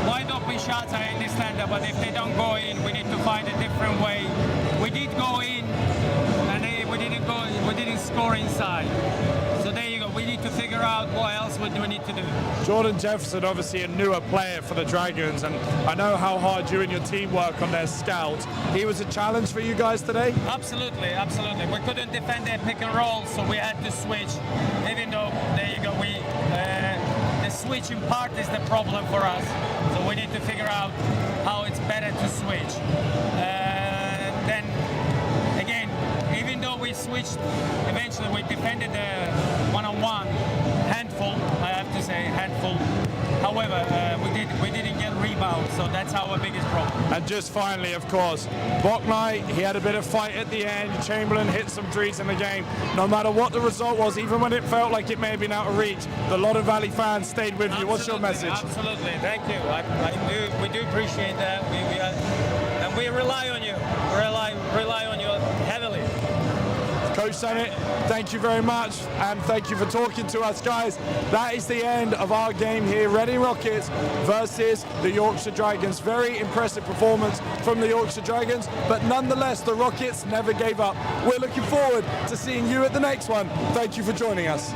wide open shots, I understand that, but if they don't go in, we need to find a different way. We did go in, and we didn't score inside. So there you go. We need to figure out what else we do need to do. Jordan Jefferson, obviously a newer player for the Dragons, and I know how hard you and your team work on their scouts. He was a challenge for you guys today? Absolutely, absolutely. We couldn't defend their pick and roll, so we had to switch. Even though, there you go, the switching part is the problem for us. So we need to figure out how it's better to switch. Then, again, even though we switched, eventually we defended the one-on-one handful, I have to say, handful. However, we didn't get rebounds, so that's our biggest problem. And just finally, of course, Bouknight, he had a bit of fight at the end. Chamberlain hit some threes in the game. No matter what the result was, even when it felt like it may have been out of reach, the Loddon Valley fans stayed with you. What's your message? Absolutely, thank you. We do appreciate that. And we rely on you. Rely on you heavily. Coach Sennett, thank you very much, and thank you for talking to us, guys. That is the end of our game here, Reading Rockets versus the Yorkshire Dragons. Very impressive performance from the Yorkshire Dragons, but nonetheless, the Rockets never gave up. We're looking forward to seeing you at the next one. Thank you for joining us.